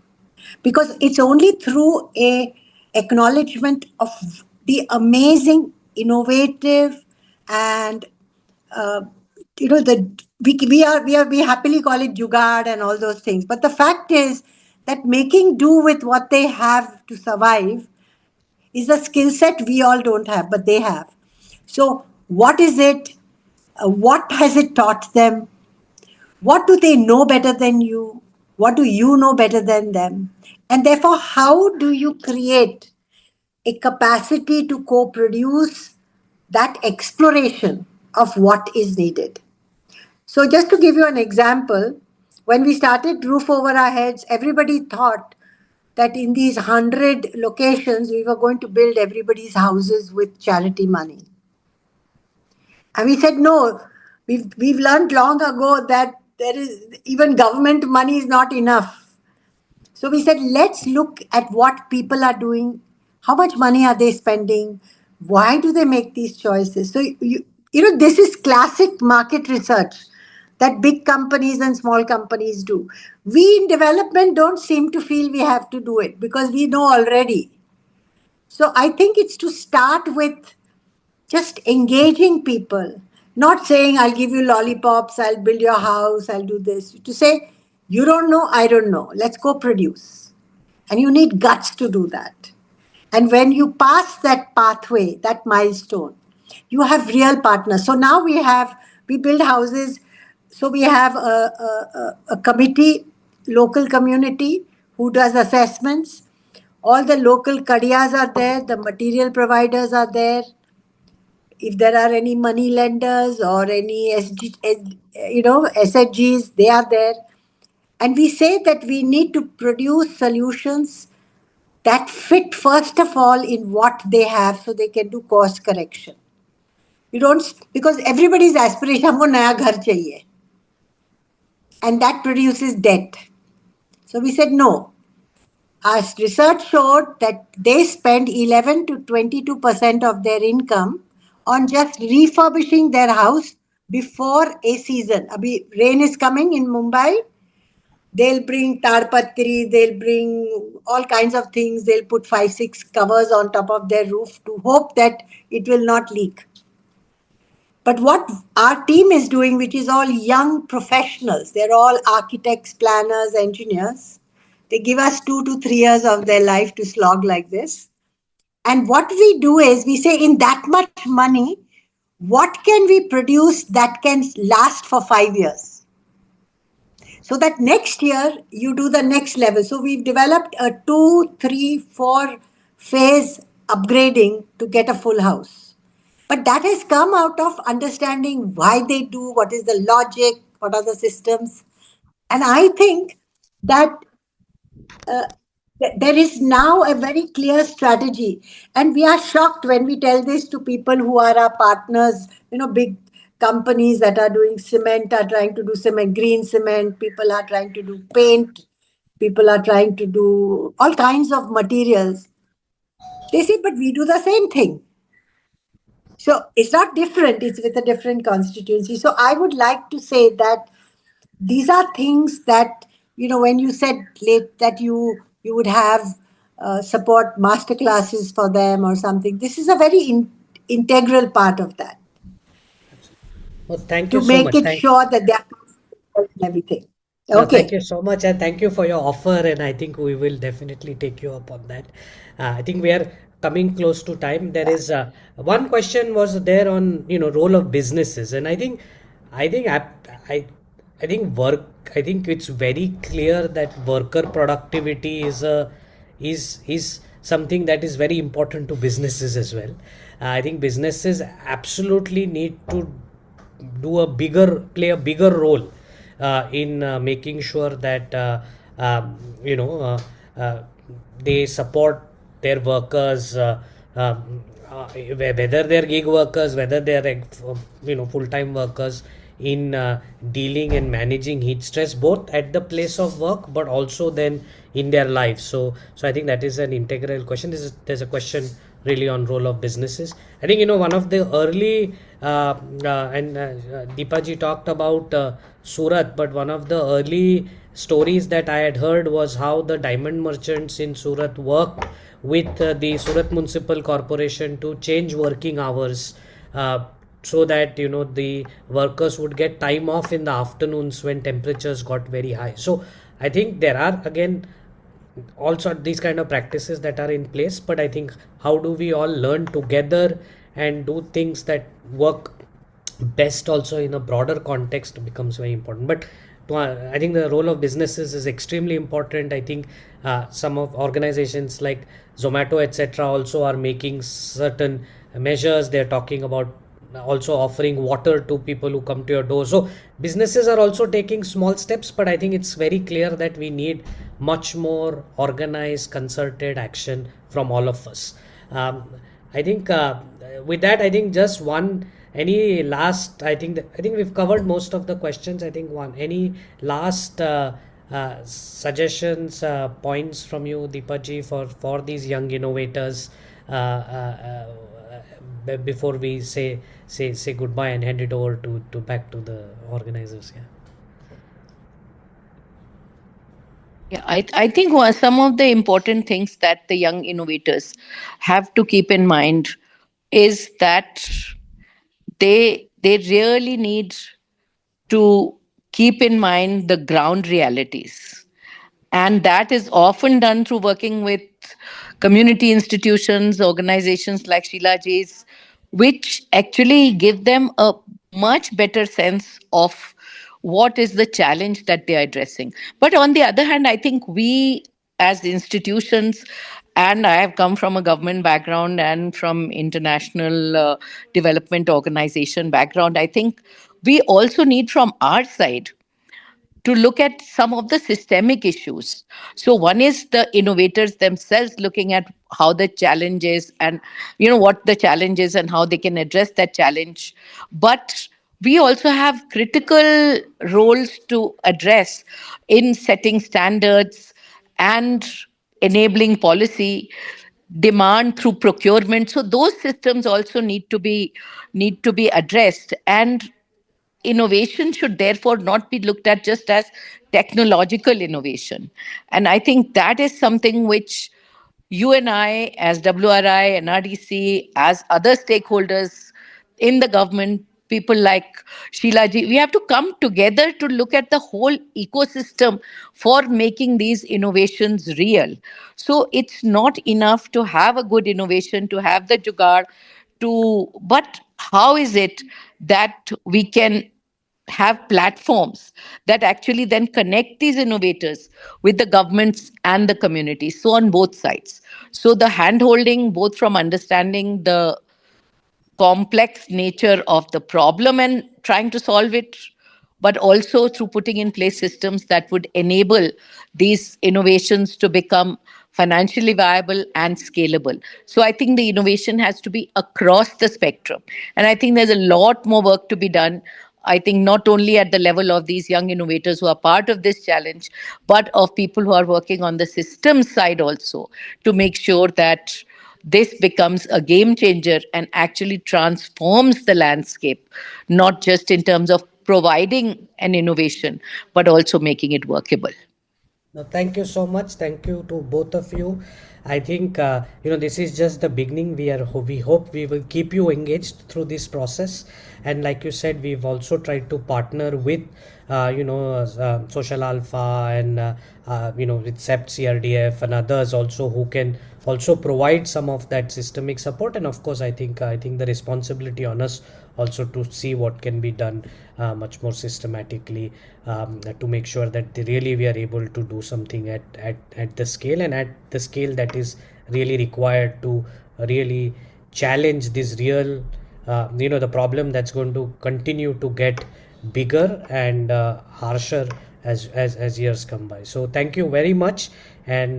because it's only through a acknowledgement of the amazing, innovative, and uh, the we happily call it jugaad and all those things, but the fact is that making do with what they have to survive is a skill set we all don't have, but they have. So what is it? What has it taught them? What do they know better than you? What do you know better than them? And therefore, how do you create a capacity to co-produce that exploration of what is needed? So, just to give you an example, when we started Roof Over Our Heads, everybody thought that in these 100 locations, we were going to build everybody's houses with charity money. And we said, no, we've learned long ago that there is even government money is not enough. So we said, let's look at what people are doing. How much money are they spending? Why do they make these choices? So, this is classic market research that big companies and small companies do. We in development don't seem to feel we have to do it because we know already. So I think it's to start with just engaging people, not saying, I'll give you lollipops, I'll build your house, I'll do this. To say, you don't know, I don't know. Let's go produce. And you need guts to do that. And when you pass that pathway, that milestone, you have real partners. So now we build houses. So we have a committee, local community, who does assessments. All the local kadiyas are there, the material providers are there. If there are any money lenders or any SHGs, they are there. And we say that we need to produce solutions that fit, first of all, in what they have so they can do course correction. You don't, because everybody's aspiration, humko naya ghar chahiye. And that produces debt. So we said, no. Our research showed that they spend 11 to 22% of their income on just refurbishing their house before a season. Abhi rain is coming in Mumbai. They'll bring tarpatri, they'll bring all kinds of things. They'll put 5-6 covers on top of their roof to hope that it will not leak. But what our team is doing, which is all young professionals, they're all architects, planners, engineers. They give us 2 to 3 years of their life to slog like this. And what we do is we say, in that much money, what can we produce that can last for 5 years? So that next year you do the next level. So we've developed a 2, 3, 4 phase upgrading to get a full house. But that has come out of understanding why they do, what is the logic, what are the systems. And I think that there is now a very clear strategy. And we are shocked when we tell this to people who are our partners, big companies that are doing cement are trying to do cement, green cement, people are trying to do paint, people are trying to do all kinds of materials. They say, but we do the same thing. So it's not different, it's with a different constituency. So I would like to say that these are things that, when you said late that you would have support master classes for them or something, this is a very integral part of that. Well, thank To you so make much. it sure that they are comfortable and everything. No, Okay. thank you so much, and thank you for your offer. And I think we will definitely take you up on that. I think we are coming close to time. There is one question was there on role of businesses, and I think I, I think work. I think it's very clear that worker productivity is something that is very important to businesses as well. I think businesses absolutely need to play a bigger role in making sure that you know, uh, they support their workers, whether they're gig workers, whether they're full-time workers, in dealing and managing heat stress both at the place of work but also then in their lives. So I think that is an integral question. There's a question really on role of businesses. I think one of the early and Deepaji talked about Surat, but one of the early stories that I had heard was how the diamond merchants in Surat worked with the Surat Municipal Corporation to change working hours, so that the workers would get time off in the afternoons when temperatures got very high. So I think there are again also these kind of practices that are in place, but I think how do we all learn together and do things that work best also in a broader context becomes very important. But I think the role of businesses is extremely important. I think some of organizations like Zomato etc also are making certain measures. They're talking about also offering water to people who come to your door. So businesses are also taking small steps, but I think it's very clear that we need much more organized, concerted action from all of us. I think with that, I think just one. Any last? I think we've covered most of the questions. I think one. Any last suggestions, points from you, Deepaji, for these young innovators, before we say goodbye and hand it over to back to the organizers? Yeah. Yeah, I think some of the important things that the young innovators have to keep in mind is that they really need to keep in mind the ground realities. And that is often done through working with community institutions, organizations like Sheilaji's, which actually give them a much better sense of what is the challenge that they are addressing. But on the other hand, I think we as institutions, and I have come from a government background and from international development organization background, I think we also need from our side to look at some of the systemic issues. So one is the innovators themselves looking at how the challenge is, and what the challenge is and how they can address that challenge. But we also have critical roles to address in setting standards and enabling policy, demand through procurement. So those systems also need to be addressed. And innovation should therefore not be looked at just as technological innovation. And I think that is something which you and I, as WRI, NRDC, as other stakeholders in the government, people like Sheilaji, we have to come together to look at the whole ecosystem for making these innovations real. So it's not enough to have a good innovation, to have the jugaad, but how is it that we can have platforms that actually then connect these innovators with the governments and the communities, so on both sides. So the hand holding, both from understanding the complex nature of the problem and trying to solve it, but also through putting in place systems that would enable these innovations to become financially viable and scalable. So I think the innovation has to be across the spectrum. And I think there's a lot more work to be done. I think not only at the level of these young innovators who are part of this challenge, but of people who are working on the systems side also, to make sure that this becomes a game changer and actually transforms the landscape, not just in terms of providing an innovation, but also making it workable. No, thank you so much. Thank you to both of you. I think this is just the beginning. We hope we will keep you engaged through this process. And like you said, we've also tried to partner with Social Alpha and with CEPT, CRDF and others also, who can also provide some of that systemic support. And of course, I think the responsibility on us also to see what can be done much more systematically, to make sure that really we are able to do something at the scale, and at the scale that is really required to really challenge this real the problem that's going to continue to get bigger and harsher as years come by. So thank you very much. And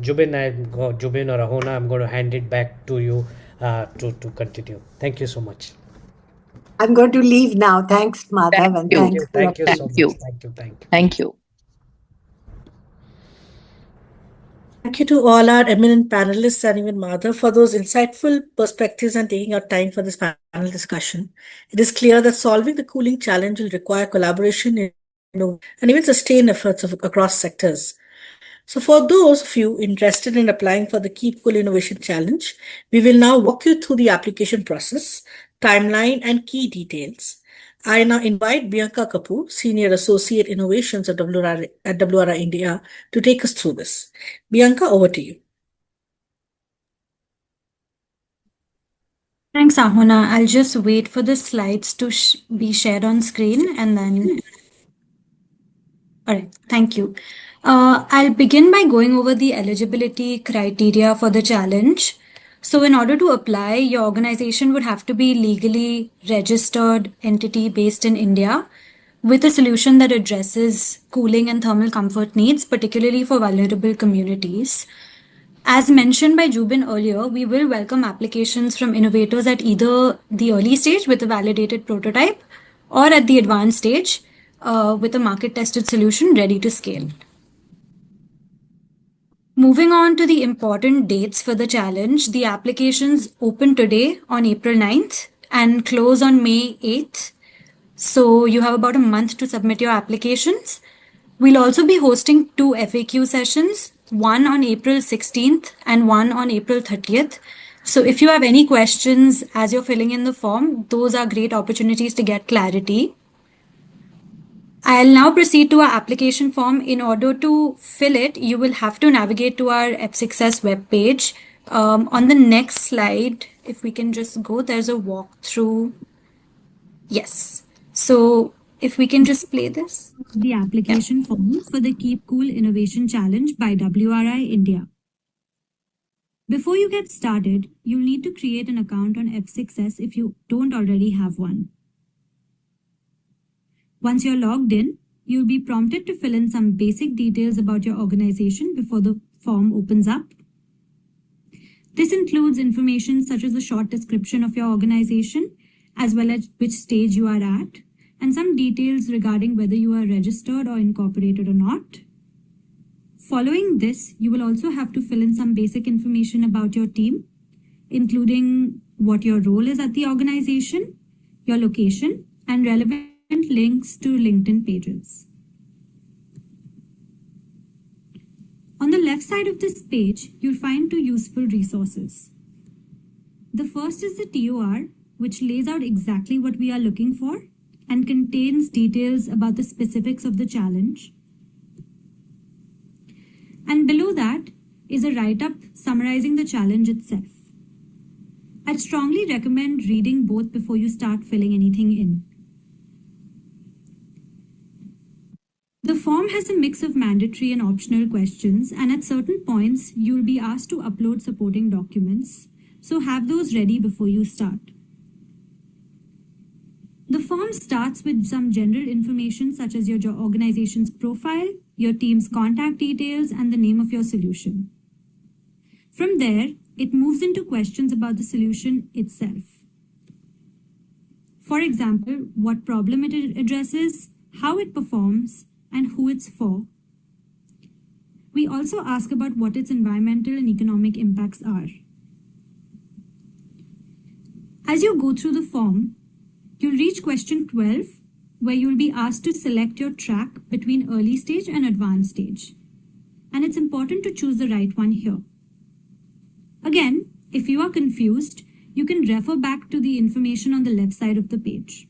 Jubin or Ahona, I'm going to hand it back to you to continue. Thank you so much. I'm going to leave now. Thanks, Madhav, and you. thanks to Thank you so Thank much. you. Thank you. Thank you. Thank you to all our eminent panelists and even Madhav for those insightful perspectives and taking our time for this panel discussion. It is clear that solving the cooling challenge will require collaboration and even sustained efforts across sectors. So, for those of you interested in applying for the Keep Cool Innovation Challenge, we will now walk you through the application process, timeline, and key details. I now invite Bianca Kapoor, Senior Associate Innovations at WRI India, to take us through this. Bianca, over to you. Thanks, Ahona. I'll just wait for the slides to be shared on screen and then. All right, thank you. I'll begin by going over the eligibility criteria for the challenge. So, in order to apply, your organization would have to be legally registered entity based in India with a solution that addresses cooling and thermal comfort needs, particularly for vulnerable communities. As mentioned by Jubin earlier, we will welcome applications from innovators at either the early stage with a validated prototype or at the advanced stage with a market tested solution ready to scale. Moving on to the important dates for the challenge, the applications open today on April 9th and close on May 8th. So you have about a month to submit your applications. We'll also be hosting 2 FAQ sessions, one on April 16th and one on April 30th. So if you have any questions as you're filling in the form, those are great opportunities to get clarity. I'll now proceed to our application form. In order to fill it, you will have to navigate to our EPSICSS webpage. On the next slide, if we can just go, there's a walkthrough. Yes. So if we can just play this. The application form for the Keep Cool Innovation Challenge by WRI India. Before you get started, you'll need to create an account on EPSICSS if you don't already have one. Once you're logged in, you'll be prompted to fill in some basic details about your organization before the form opens up. This includes information such as a short description of your organization, as well as which stage you are at, and some details regarding whether you are registered or incorporated or not. Following this, you will also have to fill in some basic information about your team, including what your role is at the organization, your location, and relevant links to LinkedIn pages. On the left side of this page, you'll find 2 useful resources. The first is the TOR, which lays out exactly what we are looking for and contains details about the specifics of the challenge. And below that is a write-up summarizing the challenge itself. I'd strongly recommend reading both before you start filling anything in. The form has a mix of mandatory and optional questions, and at certain points, you'll be asked to upload supporting documents, so have those ready before you start. The form starts with some general information such as your organization's profile, your team's contact details, and the name of your solution. From there, it moves into questions about the solution itself. For example, what problem it addresses, how it performs, and who it's for. We also ask about what its environmental and economic impacts are. As you go through the form, you'll reach question 12, where you'll be asked to select your track between early stage and advanced stage. And it's important to choose the right one here. Again, if you are confused, you can refer back to the information on the left side of the page.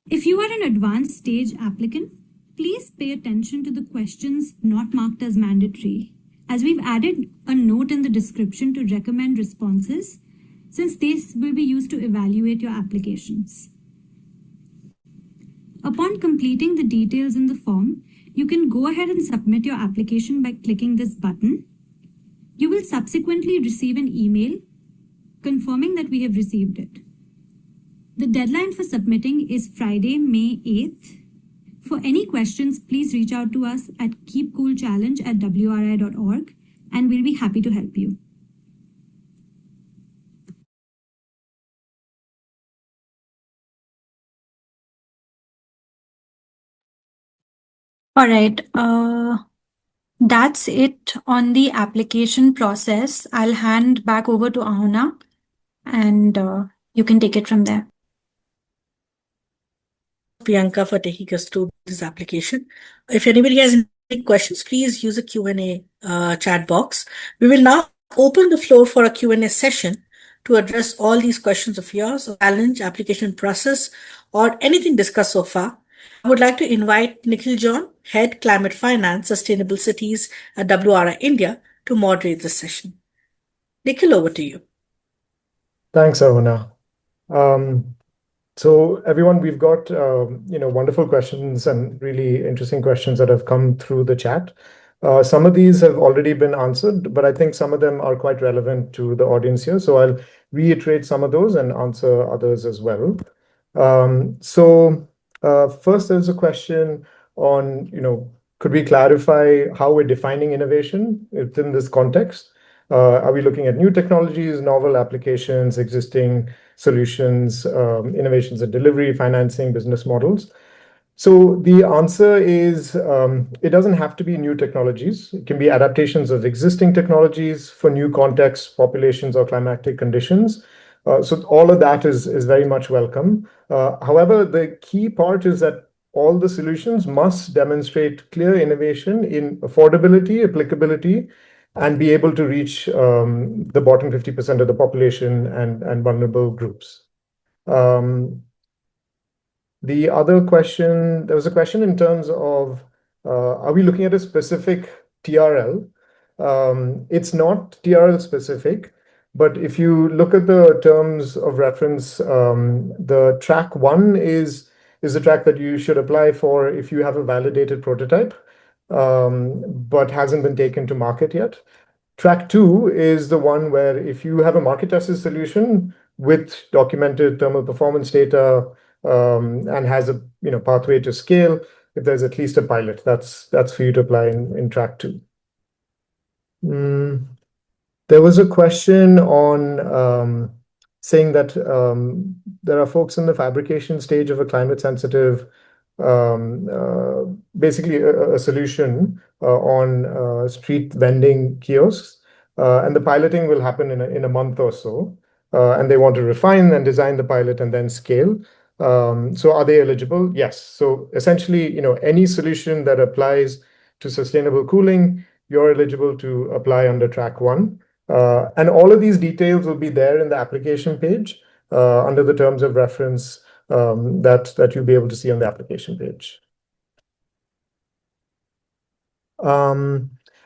If you are an advanced stage applicant, please pay attention to the questions not marked as mandatory, as we've added a note in the description to recommend responses, since this will be used to evaluate your applications. Upon completing the details in the form, you can go ahead and submit your application by clicking this button. You will subsequently receive an email confirming that we have received it. The deadline for submitting is Friday, May 8th. For any questions, please reach out to us at keepcoolchallenge@wri.org and we'll be happy to help you. All right. That's it on the application process. I'll hand back over to Ahuna and you can take it from there. Priyanka, for taking us through this application. If anybody has any questions, please use the Q&A chat box. We will now open the floor for a Q&A session to address all these questions of yours, challenge, application process, or anything discussed so far. I would like to invite Nikhil John, Head Climate Finance, Sustainable Cities at WRI India, to moderate this session. Nikhil, over to you. Thanks, Aruna. So everyone, we've got wonderful questions and really interesting questions that have come through the chat. Some of these have already been answered, but I think some of them are quite relevant to the audience here. So I'll reiterate some of those and answer others as well. First, there's a question on, could we clarify how we're defining innovation within this context? Are we looking at new technologies, novel applications, existing solutions, innovations in delivery, financing, business models? So the answer is it doesn't have to be new technologies. It can be adaptations of existing technologies for new contexts, populations, or climatic conditions. So all of that is very much welcome. However, the key part is that all the solutions must demonstrate clear innovation in affordability, applicability, and be able to reach the bottom 50% of the population and vulnerable groups. The other question, there was a question in terms of, are we looking at a specific TRL? It's not TRL specific, but if you look at the terms of reference, the track 1 is the track that you should apply for if you have a validated prototype, but hasn't been taken to market yet. Track 2 is the one where if you have a market tested solution with documented thermal performance data and has a pathway to scale, if there's at least a pilot, that's for you to apply in track 2. There was a question on saying that there are folks in the fabrication stage of a climate sensitive, basically a solution on street vending kiosks. And the piloting will happen in a month or so. And they want to refine and design the pilot and then scale. So are they eligible? Yes. So essentially, any solution that applies to sustainable cooling, you're eligible to apply under track 1. And all of these details will be there in the application page under the terms of reference that you'll be able to see on the application page.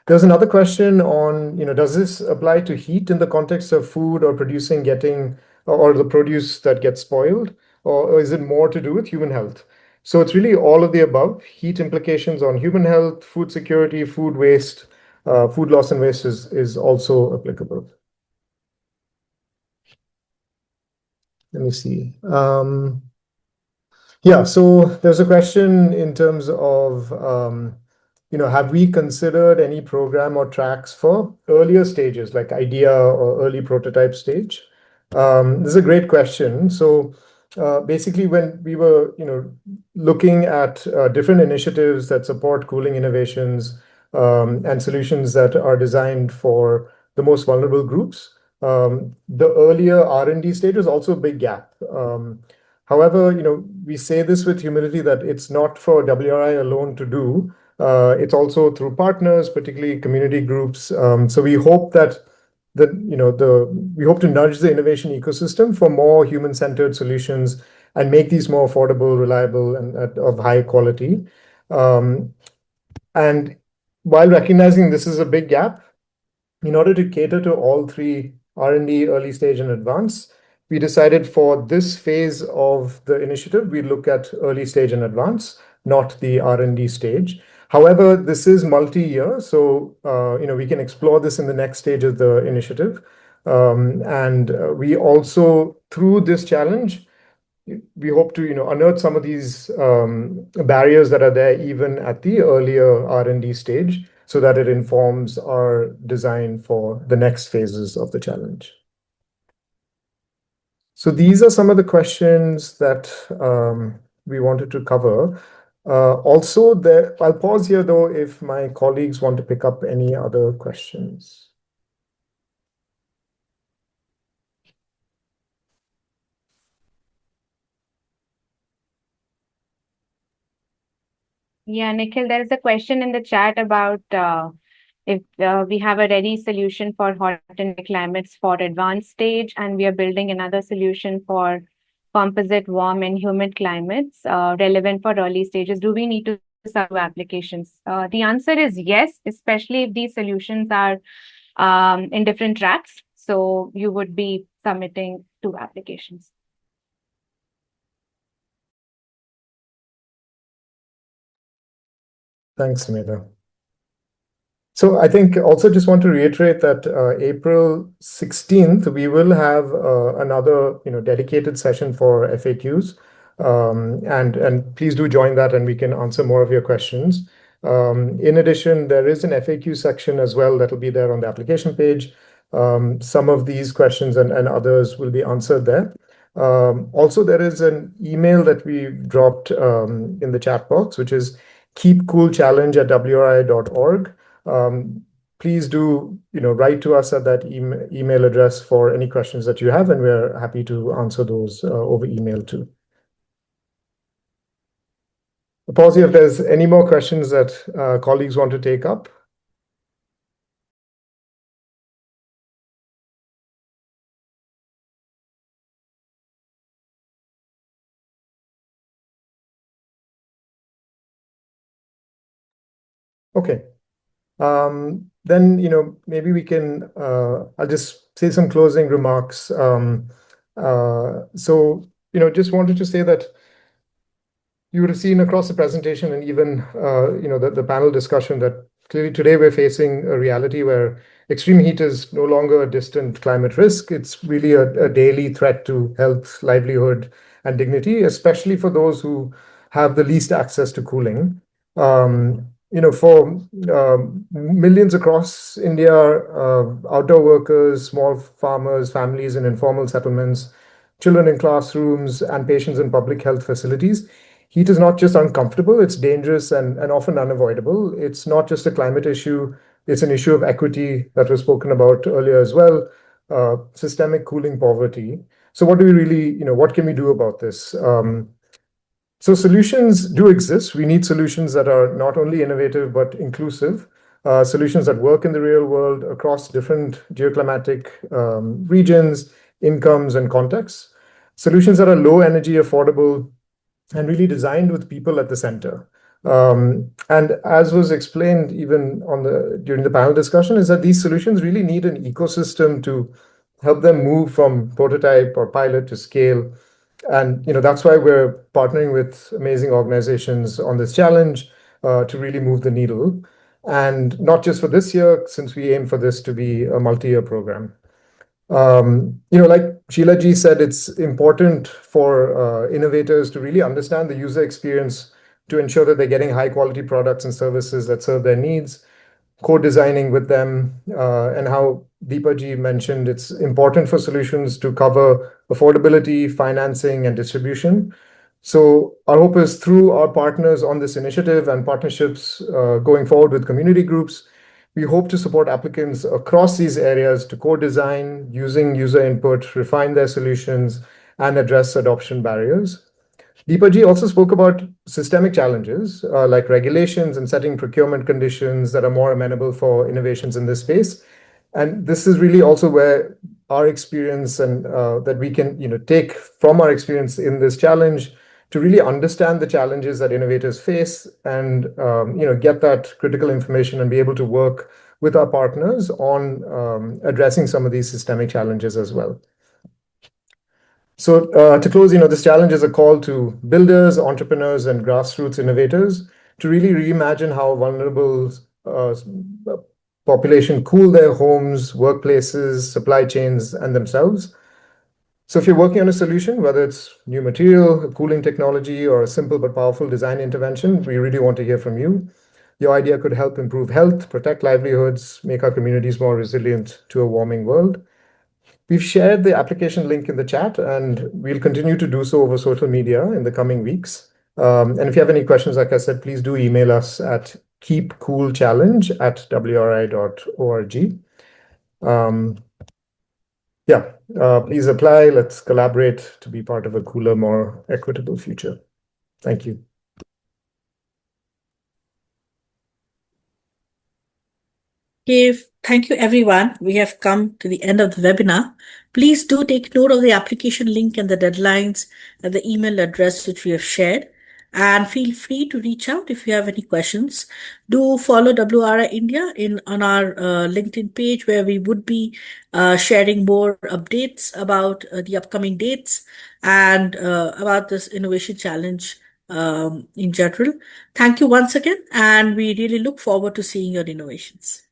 There's another question on, does this apply to heat in the context of food or producing, or the produce that gets spoiled, or is it more to do with human health? So it's really all of the above. Heat implications on human health, food security, food waste, food loss and waste is also applicable. Let me see. Yeah, so there's a question in terms of, have we considered any program or tracks for earlier stages, like idea or early prototype stage? This is a great question. So basically, when we were, looking at different initiatives that support cooling innovations and solutions that are designed for the most vulnerable groups, the earlier R&D stage was also a big gap. However, we say this with humility that it's not for WRI alone to do. It's also through partners, particularly community groups. So we hope that we hope to nudge the innovation ecosystem for more human-centered solutions and make these more affordable, reliable, and of high quality. And while recognizing this is a big gap, in order to cater to all three, R&D, early stage, and advanced, we decided for this phase of the initiative, we look at early stage and advanced, not the R&D stage. However, this is multi-year, so we can explore this in the next stage of the initiative. And we also, through this challenge, we hope to unearth some of these barriers that are there even at the earlier R&D stage, so that it informs our design for the next phases of the challenge. So these are some of the questions that we wanted to cover. Also, I'll pause here though if my colleagues want to pick up any other questions. Yeah, Nikhil, there is a question in the chat about if we have a ready solution for hot and dry climates for advanced stage, and we are building another solution for composite warm and humid climates relevant for early stages. Do we need to submit applications? The answer is yes, especially if these solutions are in different tracks. So you would be submitting 2 applications. Thanks, Sumedha. So I think also just want to reiterate that April 16th, we will have another dedicated session for FAQs. And please do join that and we can answer more of your questions. In addition, there is an FAQ section as well that will be there on the application page. Some of these questions and others will be answered there. Also, there is an email that we dropped in the chat box, which is keepcoolchallenge@wri.org. Please do write to us at that email address for any questions that you have, and we're happy to answer those over email too. Pause if there's any more questions that colleagues want to take up. Okay. Then maybe we can I'll just say some closing remarks. So just wanted to say that you would have seen across the presentation and even the panel discussion that clearly today we're facing a reality where extreme heat is no longer a distant climate risk. It's really a daily threat to health, livelihood, and dignity, especially for those who have the least access to cooling. For millions across India, outdoor workers, small farmers, families in informal settlements, children in classrooms, and patients in public health facilities, heat is not just uncomfortable, it's dangerous and often unavoidable. It's not just a climate issue, it's an issue of equity that was spoken about earlier as well, systemic cooling poverty. So what do we really, what can we do about this? So solutions do exist. We need solutions that are not only innovative, but inclusive, solutions that work in the real world across different geoclimatic regions, incomes, and contexts, solutions that are low energy, affordable, and really designed with people at the center. And as was explained even during the panel discussion, is that these solutions really need an ecosystem to help them move from prototype or pilot to scale. And that's why we're partnering with amazing organizations on this challenge to really move the needle. And not just for this year, since we aim for this to be a multi-year program. Like Sheila ji said, it's important for innovators to really understand the user experience to ensure that they're getting high quality products and services that serve their needs, co-designing with them, and how Deepa ji mentioned, it's important for solutions to cover affordability, financing, and distribution. So our hope is through our partners on this initiative and partnerships going forward with community groups, we hope to support applicants across these areas to co-design, using user input, refine their solutions, and address adoption barriers. Deepa ji also spoke about systemic challenges like regulations and setting procurement conditions that are more amenable for innovations in this space. And this is really also where our experience and that we can take from our experience in this challenge to really understand the challenges that innovators face and get that critical information and be able to work with our partners on addressing some of these systemic challenges as well. So to close, this challenge is a call to builders, entrepreneurs, and grassroots innovators to really reimagine how vulnerable population cool their homes, workplaces, supply chains, and themselves. So if you're working on a solution, whether it's new material, a cooling technology, or a simple but powerful design intervention, we really want to hear from you. Your idea could help improve health, protect livelihoods, make our communities more resilient to a warming world. We've shared the application link in the chat, and we'll continue to do so over social media in the coming weeks. And if you have any questions, like I said, please do email us at keepcoolchallenge@wri.org. Please apply. Let's collaborate to be part of a cooler, more equitable future. Thank you. Okay, thank you everyone. We have come to the end of the webinar. Please do take note of the application link and the deadlines and the email address which we have shared. And feel free to reach out if you have any questions. Do follow WRI India on our LinkedIn page, where we would be sharing more updates about the upcoming dates and about this innovation challenge in general. Thank you once again, and we really look forward to seeing your innovations.